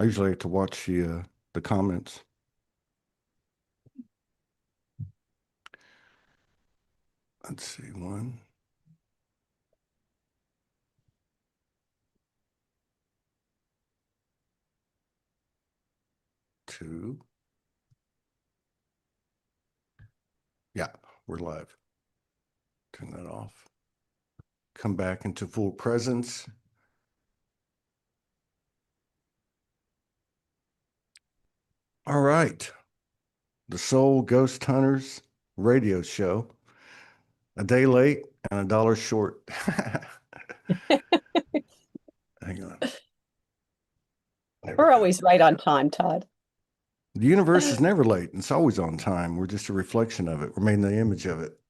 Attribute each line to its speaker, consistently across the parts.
Speaker 1: I usually like to watch the comments. Let's see, one, two. Yeah, we're live. Turn that off. Come back into full presence. All right. The Soul Ghost Hunters radio show. A day late and a dollar short. Hang on. There we
Speaker 2: We're
Speaker 1: go.
Speaker 2: always right on time, Todd.
Speaker 1: The universe is never late. It's always on time. We're just a reflection of it. We're made in the image of it.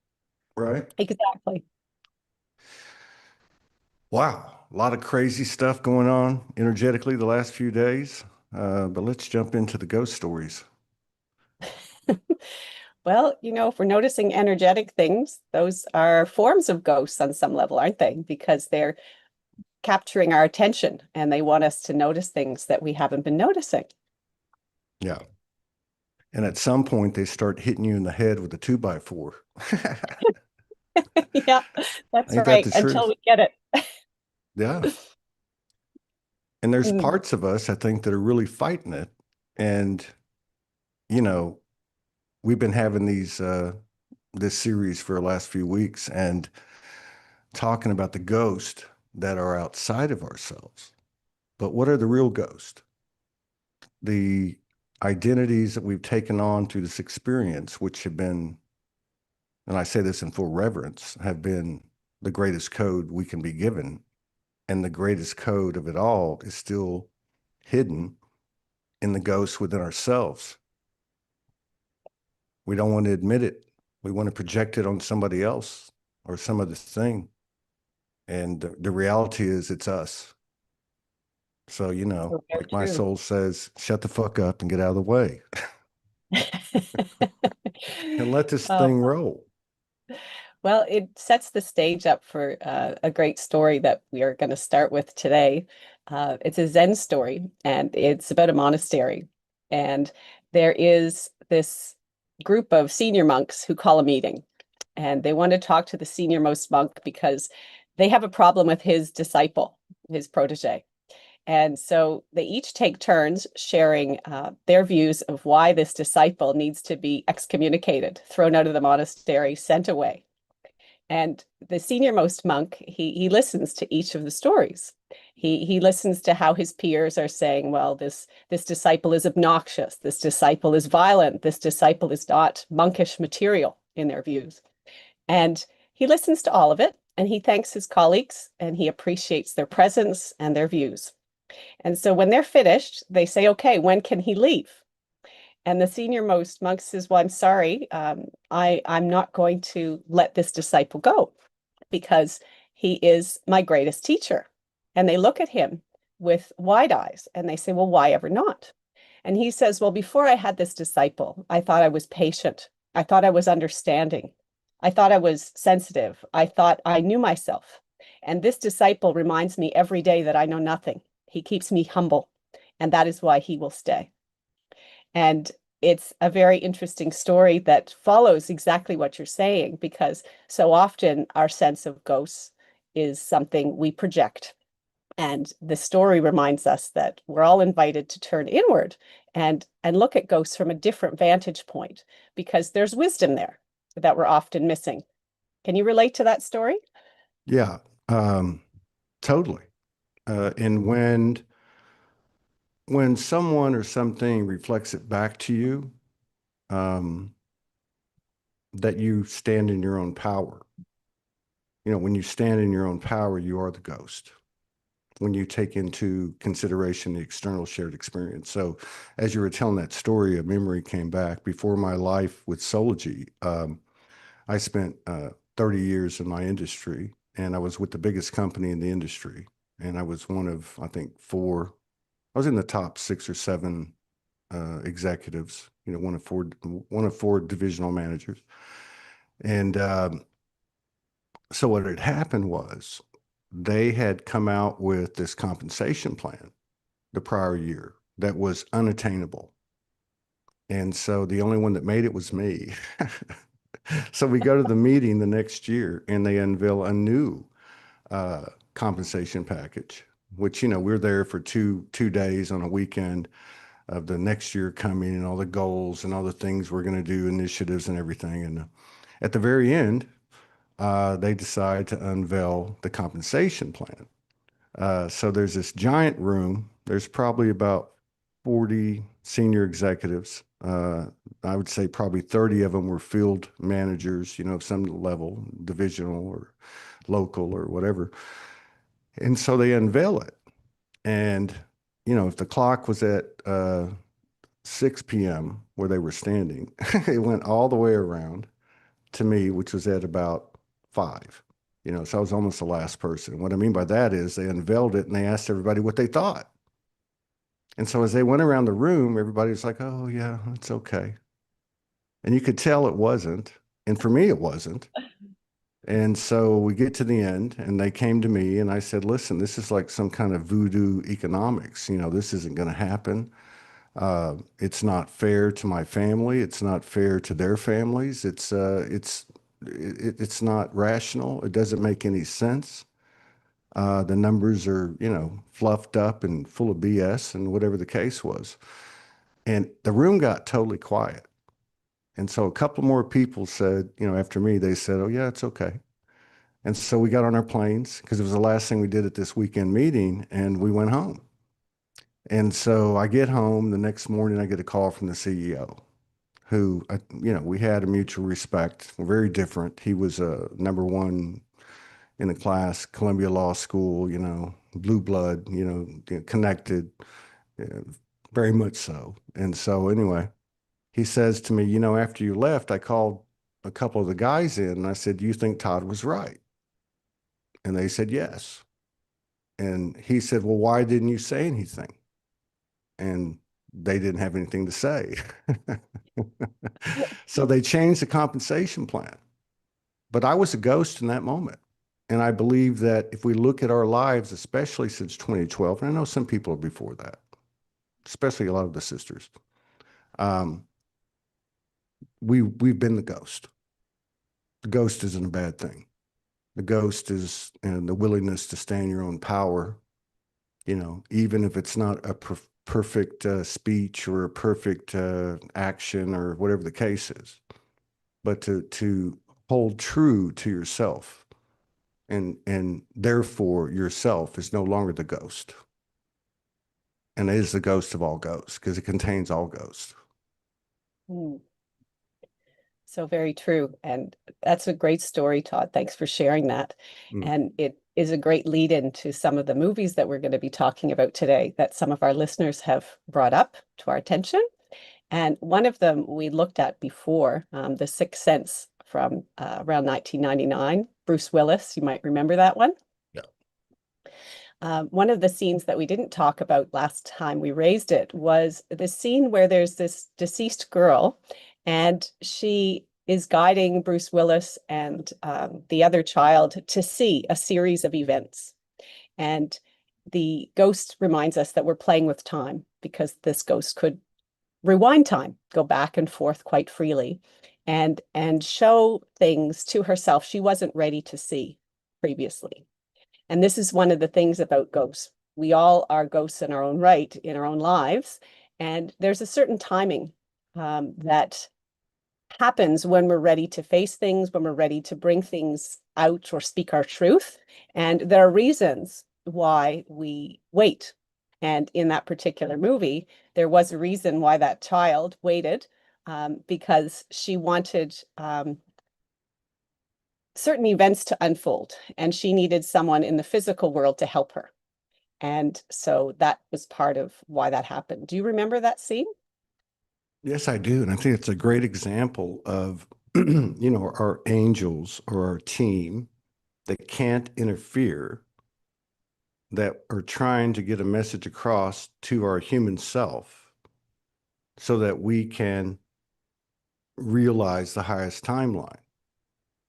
Speaker 1: Right?
Speaker 2: Exactly.
Speaker 1: Wow. A lot of crazy stuff going on energetically the last few days. But let's jump into the ghost stories.
Speaker 2: Well, if we're noticing energetic things, those are forms of ghosts on some level, aren't they? Because they're capturing our attention and they want us to notice things that we haven't been noticing.
Speaker 1: Yeah. And at some point, they start hitting you in the head with a 2x4.
Speaker 2: Yeah, that's
Speaker 1: Ain't that
Speaker 2: right.
Speaker 1: the
Speaker 2: Until
Speaker 1: truth?
Speaker 2: we get it.
Speaker 1: Yeah. And there's
Speaker 2: Mm,
Speaker 1: parts of us, I think, that are really fighting it. And, you know, we've been having this series for the last few weeks and talking about the ghosts that are outside of ourselves. But what are the real ghosts? The identities that we've taken on through this experience, which have been, and I say this in full reverence, have been the greatest code we can be given. And the greatest code of it all is still hidden in the ghosts within ourselves. We don't want to admit it. We want to project it on somebody else or some other thing. And the reality is it's us. So,
Speaker 2: so very
Speaker 1: like my
Speaker 2: true.
Speaker 1: soul says, shut the fuck up and get out of the way and let this
Speaker 2: Oh,
Speaker 1: thing roll.
Speaker 2: well, it sets the stage up for a great story that we are going to start with today. It's a Zen story, and it's about a monastery. And there is this group of senior monks who call a meeting, and they want to talk to the senior most monk because they have a problem with his disciple, his protege. And so they each take turns sharing their views of why this disciple needs to be excommunicated, thrown out of the monastery, sent away. And the senior most monk, he listens to each of the stories. He listens to how his peers are saying, well, this disciple is obnoxious, this disciple is violent, this disciple is not monkish material in their views. And he listens to all of it and he thanks his colleagues and he appreciates their presence and their views. And so when they're finished, they say, okay, when can he leave? And the senior most monk says, well, I'm sorry, I'm not going to let this disciple go because he is my greatest teacher. And they look at him with wide eyes and they say, well, why ever not? And he says, well, before I had this disciple, I thought I was patient. I thought I was understanding. I thought I was sensitive. I thought I knew myself. And this disciple reminds me every day that I know nothing. He keeps me humble. And that is why he will stay. And it's a very interesting story that follows exactly what you're saying, because so often our sense of ghosts is something we project. And the story reminds us that we're all invited to turn inward and look at ghosts from a different vantage point, because there's wisdom there that we're often missing. Can you relate to that story?
Speaker 1: Yeah, um, totally. And when someone or something reflects it back to you, um, that you stand in your own power. When you stand in your own power, you are the ghost. When you take into consideration the external shared experience. So, as you were telling that story, a memory came back. Before my life with Sology, I spent 30 years in my industry, and I was with the biggest company in the industry. And I was one of, I think, four. I was in the top 6 or 7 executives. One of four divisional managers. And so what had happened was they had come out with this compensation plan the prior year that was unattainable. And so the only one that made it was me. So we go to the meeting the next year and they unveil a new uh, compensation package, which, we're there for two days on a weekend of the next year coming and all the goals and all the things we're going to do, initiatives and everything. And at the very end, they decide to unveil the compensation plan. So there's this giant room. There's probably about 40 senior executives. I would say probably 30 of them were field managers, of some level, divisional or local or whatever. And so they unveil it. And, if the clock was at 6 p.m. where they were standing, it went all the way around to me, which was at about 5. So I was almost the last person. What I mean by that is they unveiled it and they asked everybody what they thought. And so as they went around the room, everybody was like, oh, yeah, it's okay. And you could tell it wasn't. And for me, it wasn't. And so we get to the end and they came to me and I said, listen, this is like some kind of voodoo economics. This isn't going to happen. It's not fair to my family. It's not fair to their families. It's not rational. It doesn't make any sense. The numbers are, fluffed up and full of BS and whatever the case was. And the room got totally quiet. And so a couple more people said, after me, they said, oh, yeah, it's okay. And so we got on our planes because it was the last thing we did at this weekend meeting and we went home. And so I get home the next morning, I get a call from the CEO who, we had a mutual respect. We're very different. He was a number one in the class, Columbia Law School, blue blood, connected, uh, very much so. And so anyway, he says to me, after you left, I called a couple of the guys in and I said, do you think Todd was right? And they said, yes. And he said, well, why didn't you say anything? And they didn't have anything to say. So they changed the compensation plan. But I was a ghost in that moment. And I believe that if we look at our lives, especially since 2012, and I know some people are before that, especially a lot of the sisters, um, we've been the ghost. The ghost isn't a bad thing. The ghost is the willingness to stand your own power, even if it's not a perfect speech or a perfect action or whatever the case is, but to hold true to yourself, and therefore yourself is no longer the ghost, and it is the ghost of all ghosts because it contains all ghosts.
Speaker 2: Mm. So very true. And that's a great story, Todd. Thanks for sharing that.
Speaker 1: Mm.
Speaker 2: And it is a great lead into some of the movies that we're going to be talking about today that some of our listeners have brought up to our attention. And one of them we looked at before, The Sixth Sense from around 1999. Bruce Willis, you might remember that one.
Speaker 1: Yeah.
Speaker 2: One of the scenes that we didn't talk about last time we raised it was the scene where there's this deceased girl and she is guiding Bruce Willis and the other child to see a series of events. And the ghost reminds us that we're playing with time because this ghost could rewind time, go back and forth quite freely, and show things to herself she wasn't ready to see previously. And this is one of the things about ghosts. We all are ghosts in our own right, in our own lives. And there's a certain timing that happens when we're ready to face things, when we're ready to bring things out or speak our truth. And there are reasons why we wait. And in that particular movie, there was a reason why that child waited because she wanted certain events to unfold and she needed someone in the physical world to help her. And so that was part of why that happened. Do you remember that scene?
Speaker 1: Yes, I do. And I think it's a great example of, our angels or our team that can't interfere, that are trying to get a message across to our human self so that we can realize the highest timeline.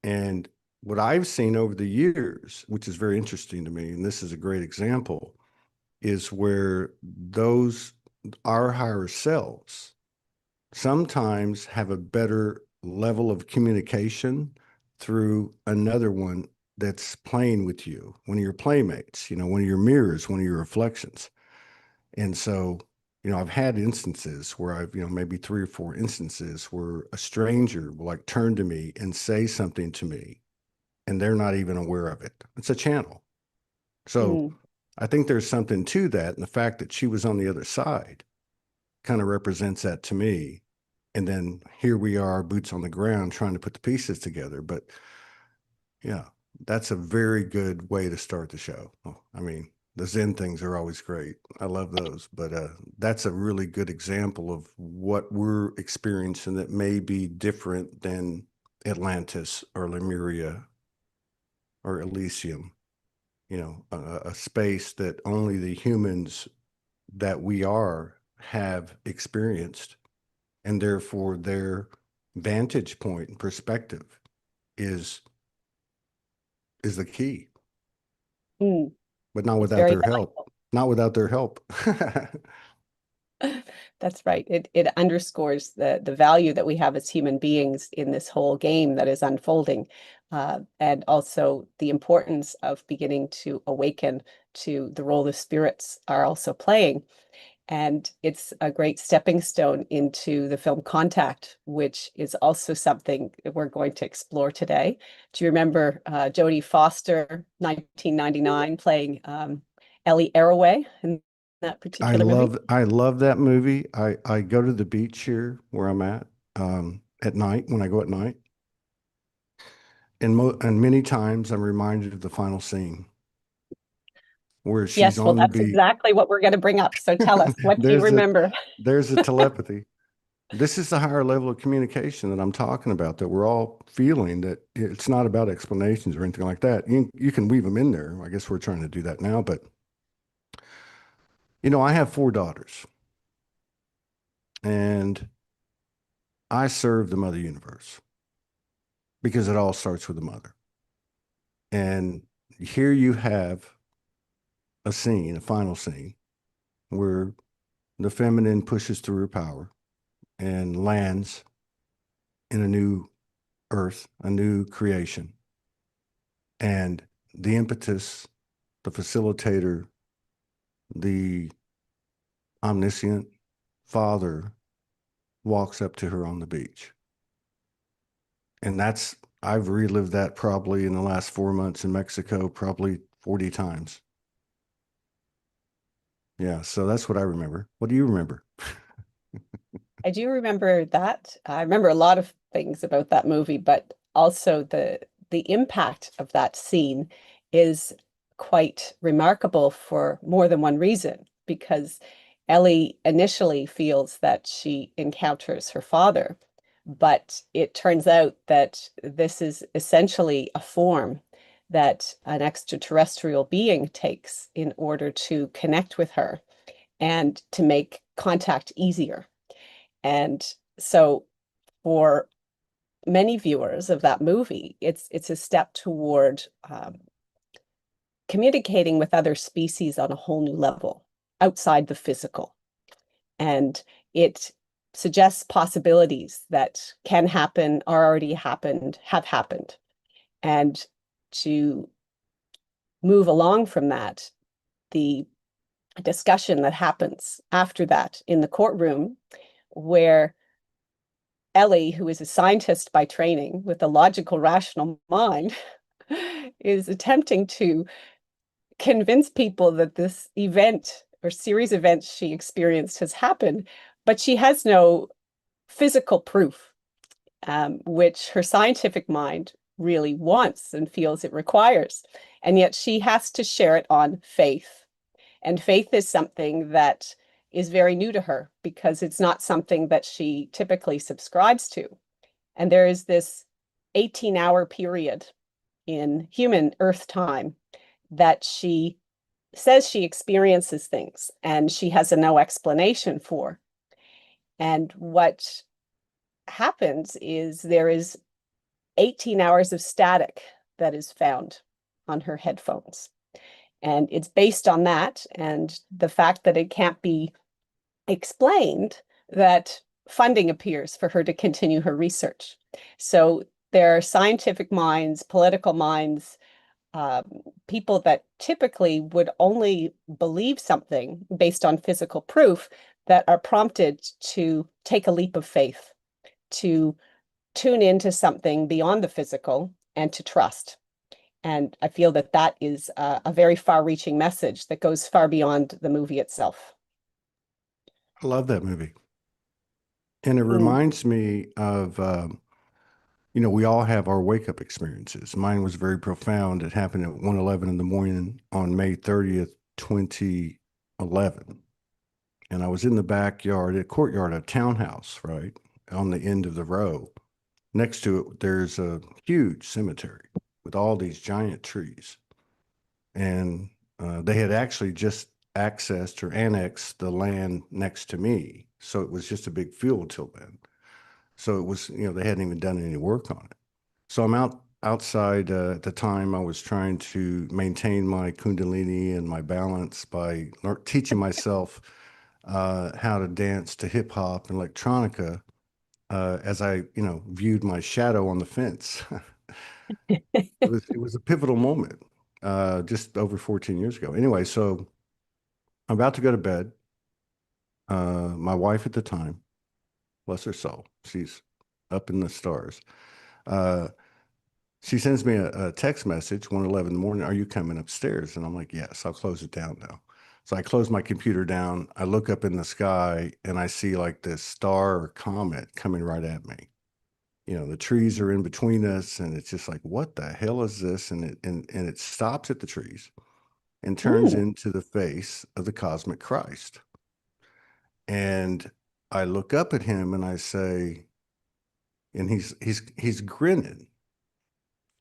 Speaker 1: And what I've seen over the years, which is very interesting to me, and this is a great example, is where those our higher selves sometimes have a better level of communication through another one that's playing with you, one of your playmates, one of your mirrors, one of your reflections. And so, I've had instances where maybe 3 or 4 instances where a stranger will like turn to me and say something to me and they're not even aware of it. It's a channel. So
Speaker 2: Mm,
Speaker 1: I think there's something to that. And the fact that she was on the other side kind of represents that to me. And then here we are, boots on the ground, trying to put the pieces together. But yeah, that's a very good way to start the show. I mean, the Zen things are always great. I love those. But that's a really good example of what we're experiencing that may be different than Atlantis or Lemuria or Elysium, a space that only the humans that we are have experienced, and therefore their vantage point and perspective is the key,
Speaker 2: mm.
Speaker 1: but not
Speaker 2: It's
Speaker 1: without
Speaker 2: very
Speaker 1: their help.
Speaker 2: valuable.
Speaker 1: Not without their help.
Speaker 2: That's right. It underscores the value that we have as human beings in this whole game that is unfolding, and also the importance of beginning to awaken to the role the spirits are also playing. And it's a great stepping stone into the film Contact, which is also something that we're going to explore today. Do you remember Jodie Foster, 1999, playing Ellie Arroway in that particular movie?
Speaker 1: I love that movie. I go to the beach here where I'm at night when I go at night, and many times I'm reminded of the final scene where she's
Speaker 2: Yes, well,
Speaker 1: on the
Speaker 2: that's
Speaker 1: beach.
Speaker 2: exactly what we're going to bring up. So tell us, what do you
Speaker 1: there's a
Speaker 2: remember?
Speaker 1: there's a telepathy. This is the higher level of communication that I'm talking about, that we're all feeling, that it's not about explanations or anything like that. You can weave them in there. I guess we're trying to do that now, but I have 4 daughters and I serve the mother universe because it all starts with the mother. And here you have a scene, a final scene where the feminine pushes through her power and lands in a new earth, a new creation. And the impetus, the facilitator, the omniscient father walks up to her on the beach. And I've relived that probably in the last 4 months in Mexico, probably 40 times. Yeah, so that's what I remember. What do you remember?
Speaker 2: I do remember that. I remember a lot of things about that movie, but also the impact of that scene is quite remarkable for more than one reason, because Ellie initially feels that she encounters her father, but it turns out that this is essentially a form that an extraterrestrial being takes in order to connect with her and to make contact easier. And so for many viewers of that movie, it's a step toward communicating with other species on a whole new level outside the physical. And it suggests possibilities that can happen, are already happened, have happened. And to move along from that, the discussion that happens after that in the courtroom, where Ellie, who is a scientist by training with a logical, rational mind, is attempting to convince people that this event or series of events she experienced has happened, but she has no physical proof, which her scientific mind really wants and feels it requires. And yet she has to share it on faith. And faith is something that is very new to her because it's not something that she typically subscribes to. And there is this 18-hour period in human Earth time that she says she experiences things and she has a no explanation for. And what happens is there is 18 hours of static that is found on her headphones. And it's based on that and the fact that it can't be explained that funding appears for her to continue her research. So there are scientific minds, political minds, um, people that typically would only believe something based on physical proof that are prompted to take a leap of faith, to tune into something beyond the physical and to trust. And I feel that that is a very far-reaching message that goes far beyond the movie itself.
Speaker 1: I love that movie. And it
Speaker 2: Mm.
Speaker 1: reminds me of, we all have our wake up experiences. Mine was very profound. It happened at 1:11 in the morning on May 30th, 2011. And I was in the backyard, a courtyard, a townhouse, right on the end of the row. Next to it, there's a huge cemetery with all these giant trees. And they had actually just accessed or annexed the land next to me. So it was just a big field till then. So it was, they hadn't even done any work on it. So I'm outside at the time. I was trying to maintain my kundalini and my balance by teaching myself how to dance to hip hop and electronica as I, viewed my shadow on the fence. It was a pivotal moment just over 14 years ago. Anyway, so I'm about to go to bed. My wife at the time, bless her soul, she's up in the stars. Uh, she sends me a text message, 1:11 in the morning. Are you coming upstairs? And I'm like, yes, I'll close it down now. So I close my computer down. I look up in the sky and I see like this star or comet coming right at me. The trees are in between us, and it's just like, what the hell is this? And it stops at the trees and turns
Speaker 2: Mm.
Speaker 1: into the face of the cosmic Christ. And I look up at him and I say, and he's grinning,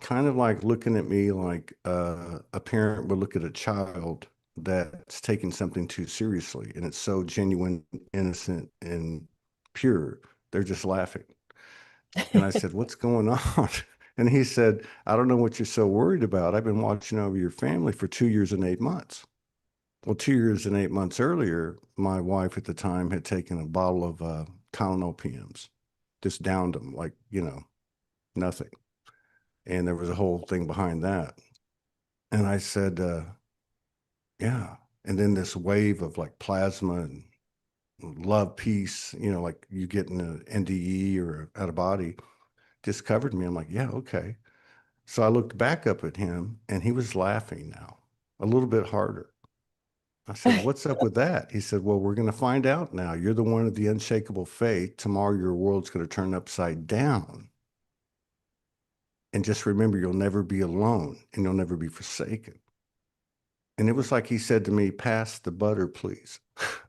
Speaker 1: kind of like looking at me like a parent would look at a child that's taking something too seriously, and it's so genuine, innocent, and pure. They're just laughing. And I said, "What's going on?" And he said, "I don't know what you're so worried about. I've been watching over your family for 2 years and 8 months." Well, 2 years and 8 months earlier, my wife at the time had taken a bottle of Tylenol PMs, just downed them like, nothing. And there was a whole thing behind that. And I said, yeah. And then this wave of like plasma and love, peace, like you get in an NDE or out of body, just covered me. I'm like, yeah, okay. So I looked back up at him and he was laughing now, a little bit harder. I said, what's up with that? He said, well, we're going to find out now. You're the one of the unshakable faith. Tomorrow your world's going to turn upside down. And just remember, you'll never be alone and you'll never be forsaken. And it was like he said to me, pass the butter, please.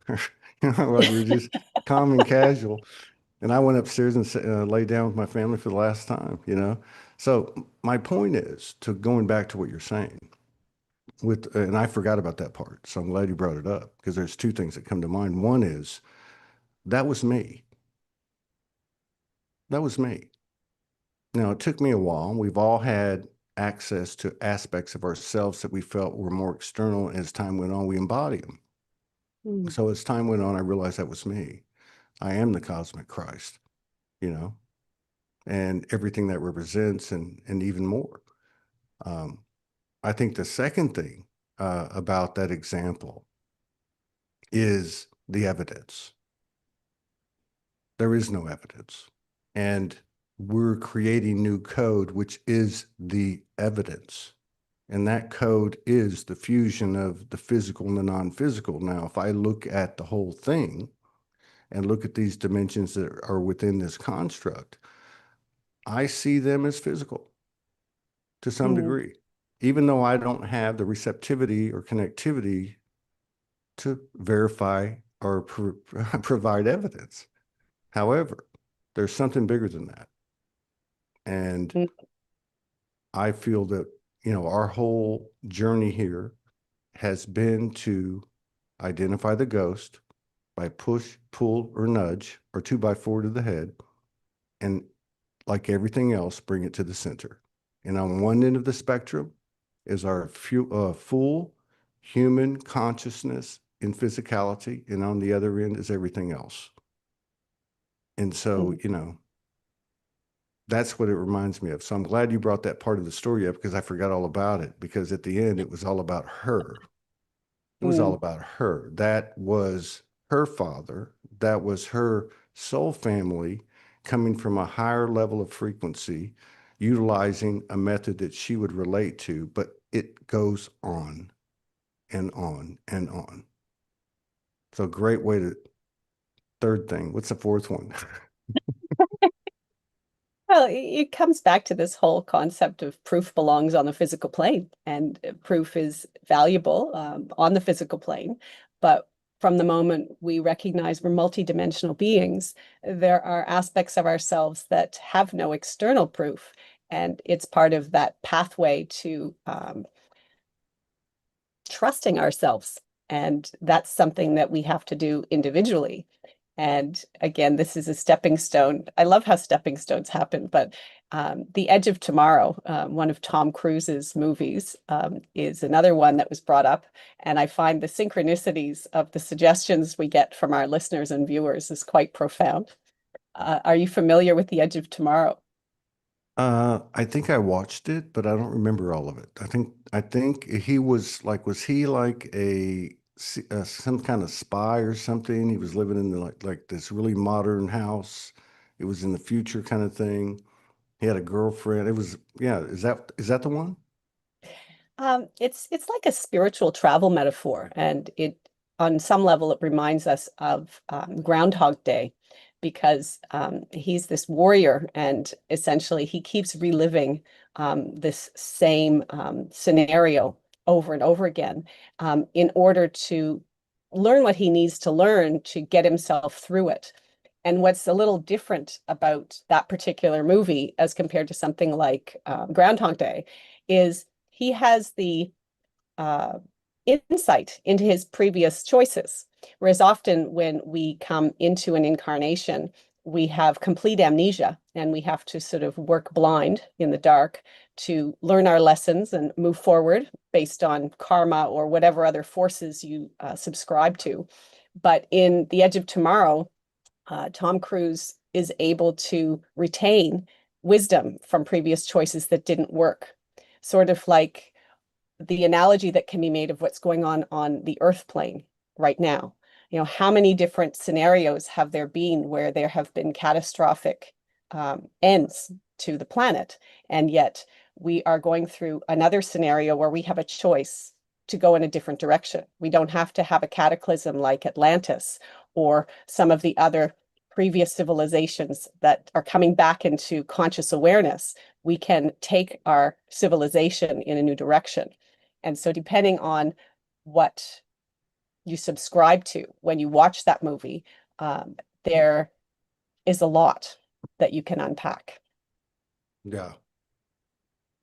Speaker 1: Like we were just calm and casual. And I went upstairs and lay down with my family for the last time. So my point is to going back to what you're saying and I forgot about that part. So I'm glad you brought it up because there's two things that come to mind. One is that was me. That was me. Now, it took me a while. We've all had access to aspects of ourselves that we felt were more external. And as time went on, we embody them.
Speaker 2: Mm.
Speaker 1: So as time went on, I realized that was me. I am the cosmic Christ, you know, and everything that represents and even more. Um, I think the second thing about that example is the evidence. There is no evidence. And we're creating new code, which is the evidence. And that code is the fusion of the physical and the non-physical. Now, if I look at the whole thing and look at these dimensions that are within this construct, I see them as physical to some
Speaker 2: Mm.
Speaker 1: degree, even though I don't have the receptivity or connectivity to verify or provide evidence. However, there's something bigger than that. And
Speaker 2: Mm.
Speaker 1: I feel that, our whole journey here has been to identify the ghost by push, pull, or nudge, or 2x4 to the head, and like everything else, bring it to the center. And on one end of the spectrum is our full human consciousness in physicality, and on the other end is everything else. And so,
Speaker 2: Mm,
Speaker 1: that's what it reminds me of. So I'm glad you brought that part of the story up because I forgot all about it. Because at the end, it was all about her. It was all
Speaker 2: mm.
Speaker 1: about her. That was her father. That was her soul family coming from a higher level of frequency, utilizing a method that she would relate to. But it goes on and on and on. So, great way to. Third thing. What's the fourth one?
Speaker 2: Well, it comes back to this whole concept of proof belongs on the physical plane, and proof is valuable on the physical plane. But from the moment we recognize we're multidimensional beings, there are aspects of ourselves that have no external proof. And it's part of that pathway to trusting ourselves. And that's something that we have to do individually. And again, this is a stepping stone. I love how stepping stones happen, but The Edge of Tomorrow, one of Tom Cruise's movies, is another one that was brought up. And I find the synchronicities of the suggestions we get from our listeners and viewers is quite profound. Are you familiar with The Edge of Tomorrow?
Speaker 1: I think I watched it, but I don't remember all of it. I think he was he like some kind of spy or something? He was living in like this really modern house. It was in the future kind of thing. He had a girlfriend. It was, yeah, is that the one?
Speaker 2: It's like a spiritual travel metaphor, and it on some level it reminds us of Groundhog Day because he's this warrior, and essentially he keeps reliving this same scenario over and over again in order to learn what he needs to learn to get himself through it. And what's a little different about that particular movie as compared to something like Groundhog Day is he has the uh, insight into his previous choices. Whereas often when we come into an incarnation, we have complete amnesia and we have to sort of work blind in the dark to learn our lessons and move forward based on karma or whatever other forces you subscribe to. But in The Edge of Tomorrow, Tom Cruise is able to retain wisdom from previous choices that didn't work. Sort of like the analogy that can be made of what's going on the Earth plane right now. You know, how many different scenarios have there been where there have been catastrophic ends to the planet, and yet we are going through another scenario where we have a choice to go in a different direction. We don't have to have a cataclysm like Atlantis or some of the other previous civilizations that are coming back into conscious awareness. We can take our civilization in a new direction. And so, depending on what you subscribe to when you watch that movie, there is a lot that you can unpack.
Speaker 1: Yeah.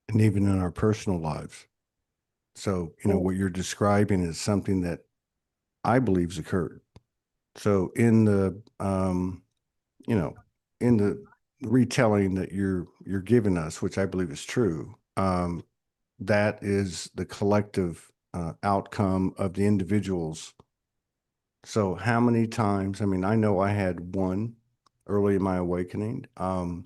Speaker 1: And even in our personal lives. So,
Speaker 2: Mm.
Speaker 1: what you're describing is something that I believe's occurred. So you know, in the retelling that you're giving us, which I believe is true, that is the collective outcome of the individuals. So how many times? I mean, I know I had one early in my awakening. I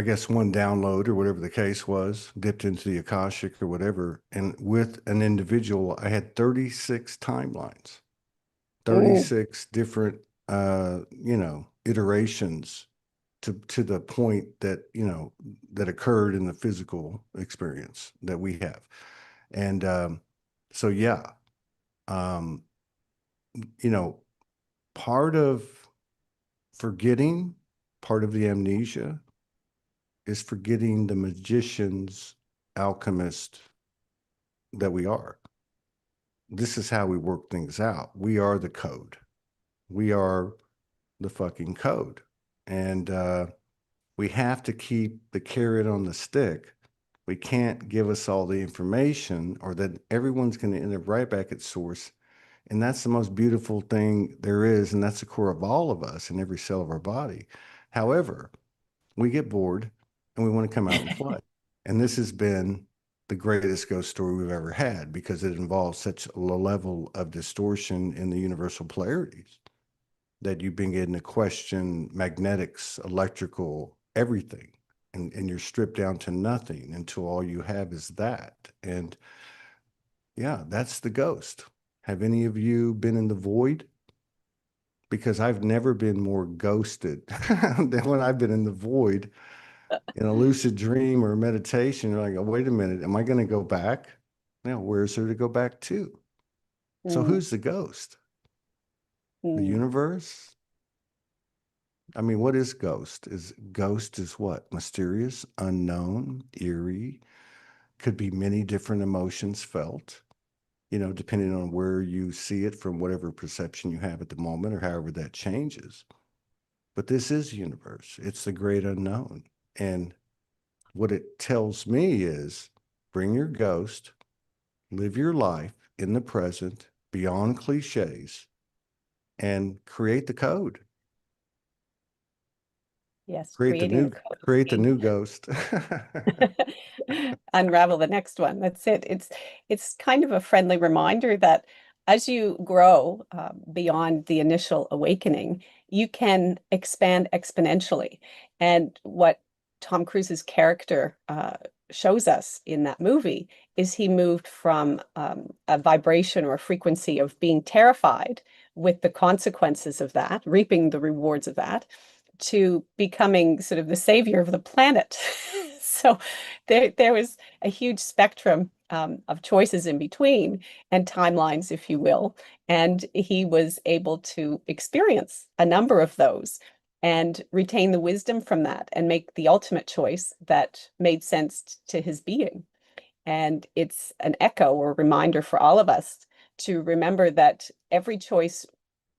Speaker 1: guess one download or whatever the case was, dipped into the Akashic or whatever, and with an individual, I had 36 timelines.
Speaker 2: Mm.
Speaker 1: 36 different iterations to the point that that occurred in the physical experience that we have. And so yeah, um you know part of forgetting, part of the amnesia is forgetting the magicians, alchemist that we are. This is how we work things out. We are the code. We are the fucking code. And we have to keep the carrot on the stick. We can't give us all the information or that everyone's going to end up right back at source. And that's the most beautiful thing there is. And that's the core of all of us in every cell of our body. However, we get bored and we want to come out and play. And this has been the greatest ghost story we've ever had because it involves such a level of distortion in the universal polarities that you begin to question magnetics, electrical, everything. And you're stripped down to nothing until all you have is that. And yeah, that's the ghost. Have any of you been in the void? Because I've never been more ghosted than when I've been in the void in a lucid dream or meditation. You're like, oh, wait a minute, am I going to go back? Now, where's there to go back to? So
Speaker 2: Mm,
Speaker 1: who's the ghost? The
Speaker 2: mm.
Speaker 1: universe? I mean, what is ghost? Is what? Mysterious, unknown, eerie, could be many different emotions felt, depending on where you see it from whatever perception you have at the moment or however that changes. But this is universe. It's the great unknown. And what it tells me is bring your ghost, live your life in the present, beyond cliches, and create the code.
Speaker 2: Yes,
Speaker 1: Create the
Speaker 2: creating the
Speaker 1: new
Speaker 2: code.
Speaker 1: create the new ghost.
Speaker 2: Unravel the next one. That's it. It's kind of a friendly reminder that as you grow beyond the initial awakening, you can expand exponentially. And what Tom Cruise's character shows us in that movie is he moved from a vibration or a frequency of being terrified with the consequences of that, reaping the rewards of that, to becoming sort of the savior of the planet. So there was a huge spectrum of choices in between and timelines, if you will. And he was able to experience a number of those and retain the wisdom from that and make the ultimate choice that made sense to his being. And it's an echo or reminder for all of us to remember that every choice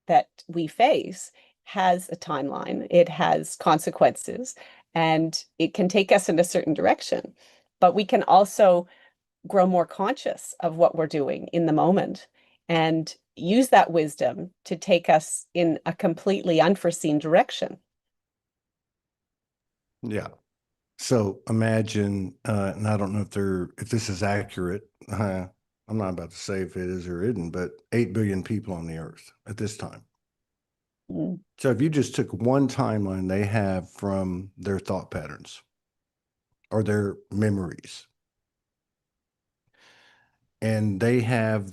Speaker 2: that we face has a timeline, it has consequences, and it can take us in a certain direction. But we can also grow more conscious of what we're doing in the moment and use that wisdom to take us in a completely unforeseen direction.
Speaker 1: Yeah. So imagine, and I don't know if this is accurate. I'm not about to say if it is or isn't, but 8 billion people on the earth at this time.
Speaker 2: Mm.
Speaker 1: So if you just took one timeline they have from their thought patterns or their memories, and they have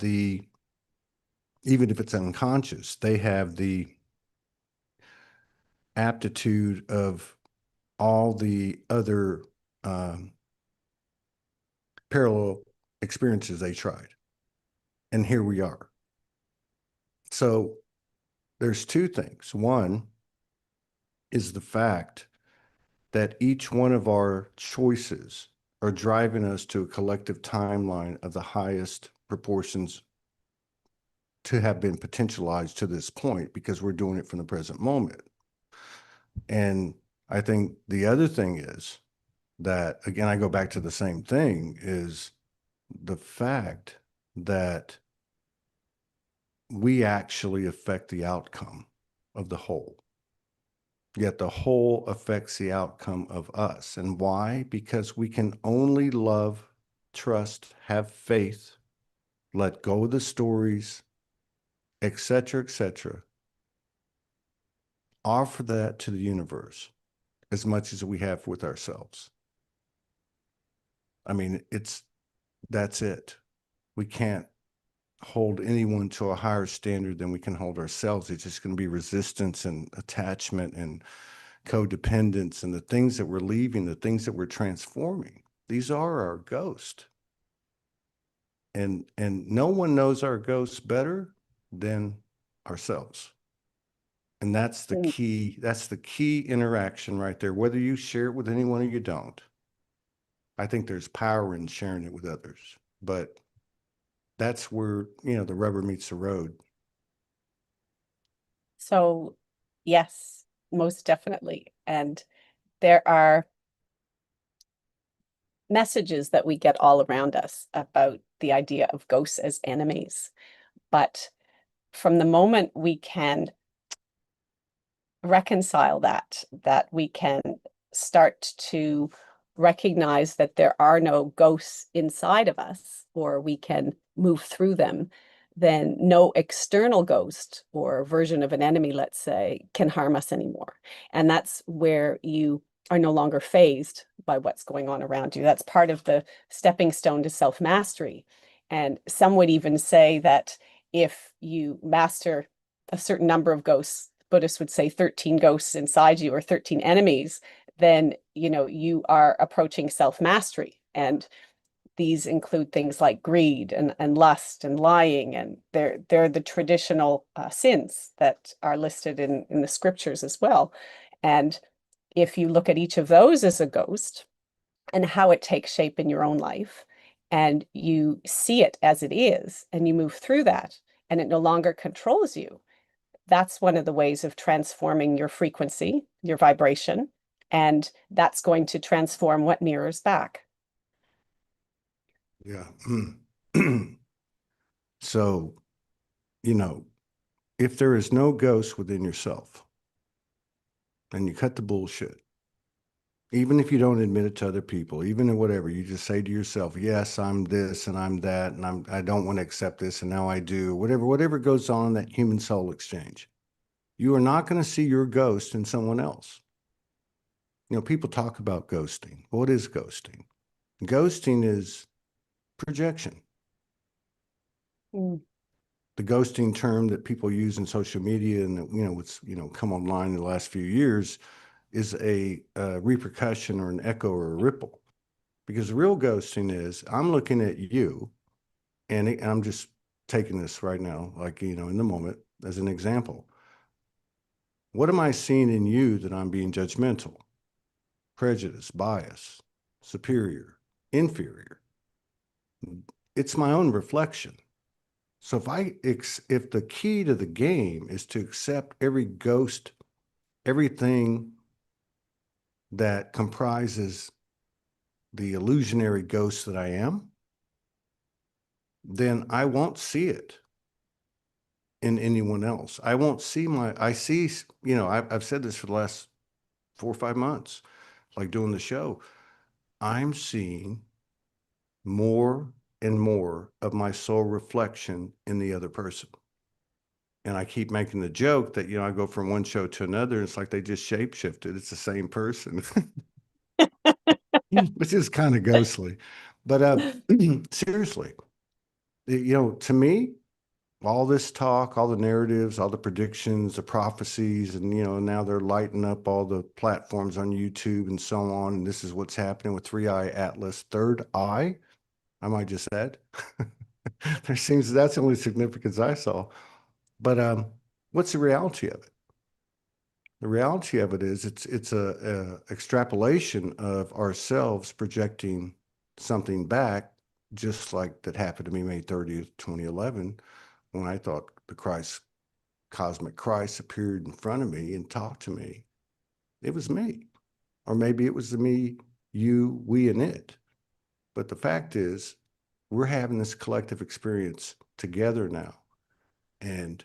Speaker 1: even if it's unconscious, they have the aptitude of all the other um, parallel experiences they tried. And here we are. So there's two things. One is the fact that each one of our choices are driving us to a collective timeline of the highest proportions to have been potentialized to this point because we're doing it from the present moment. And I think the other thing is that, again, I go back to the same thing, is the fact that we actually affect the outcome of the whole. Yet the whole affects the outcome of us. And why? Because we can only love, trust, have faith, let go of the stories, etc., offer that to the universe as much as we have with ourselves. I mean, that's it. We can't hold anyone to a higher standard than we can hold ourselves. It's just going to be resistance and attachment and codependence and the things that we're leaving, the things that we're transforming. These are our ghost. And no one knows our ghosts better than ourselves. And
Speaker 2: Mm.
Speaker 1: that's the key interaction right there, whether you share it with anyone or you don't. I think there's power in sharing it with others, but that's where, the rubber meets the road.
Speaker 2: So, yes, most definitely. And there are messages that we get all around us about the idea of ghosts as enemies. But from the moment we can reconcile that we can start to recognize that there are no ghosts inside of us, or we can move through them, then no external ghost or version of an enemy, let's say, can harm us anymore. And that's where you are no longer fazed by what's going on around you. That's part of the stepping stone to self-mastery. And some would even say that if you master a certain number of ghosts, Buddhists would say 13 ghosts inside you or 13 enemies, then you are approaching self-mastery. And these include things like greed and lust and lying, and they're the traditional sins that are listed in the scriptures as well. And if you look at each of those as a ghost and how it takes shape in your own life, and you see it as it is, and you move through that, and it no longer controls you, that's one of the ways of transforming your frequency, your vibration, and that's going to transform what mirrors back.
Speaker 1: Yeah. So, you know, if there is no ghost within yourself and you cut the bullshit, even if you don't admit it to other people, even in whatever, you just say to yourself, yes, I'm this and I'm that, and I don't want to accept this, and now I do, whatever goes on in that human soul exchange. You are not going to see your ghost in someone else. People talk about ghosting. What is ghosting? Ghosting is projection.
Speaker 2: Mm.
Speaker 1: The ghosting term that people use in social media and what's come online in the last few years is a repercussion or an echo or a ripple. Because real ghosting is I'm looking at you and I'm just taking this right now, like, in the moment as an example. What am I seeing in you that I'm being judgmental, prejudice, bias, superior, inferior? It's my own reflection. So if the key to the game is to accept every ghost, everything that comprises the illusionary ghost that I am, then I won't see it in anyone else. I won't see I see, I've said this for the last 4 or 5 months, like doing the show. I'm seeing more and more of my soul reflection in the other person. And I keep making the joke that, I go from one show to another. And it's like they just shapeshifted. It's the same person, which is kind of ghostly. But seriously, to me, all this talk, all the narratives, all the predictions, the prophecies, and now they're lighting up all the platforms on YouTube and so on. And this is what's happening with Three Eye Atlas, third eye, I might just add. That's the only significance I saw. But what's the reality of it? The reality of it is it's a extrapolation of ourselves projecting something back, just like that happened to me May 30th, 2011, when I thought the cosmic Christ appeared in front of me and talked to me. It was me. Or maybe it was the me, you, we, and it. But the fact is, we're having this collective experience together now. And,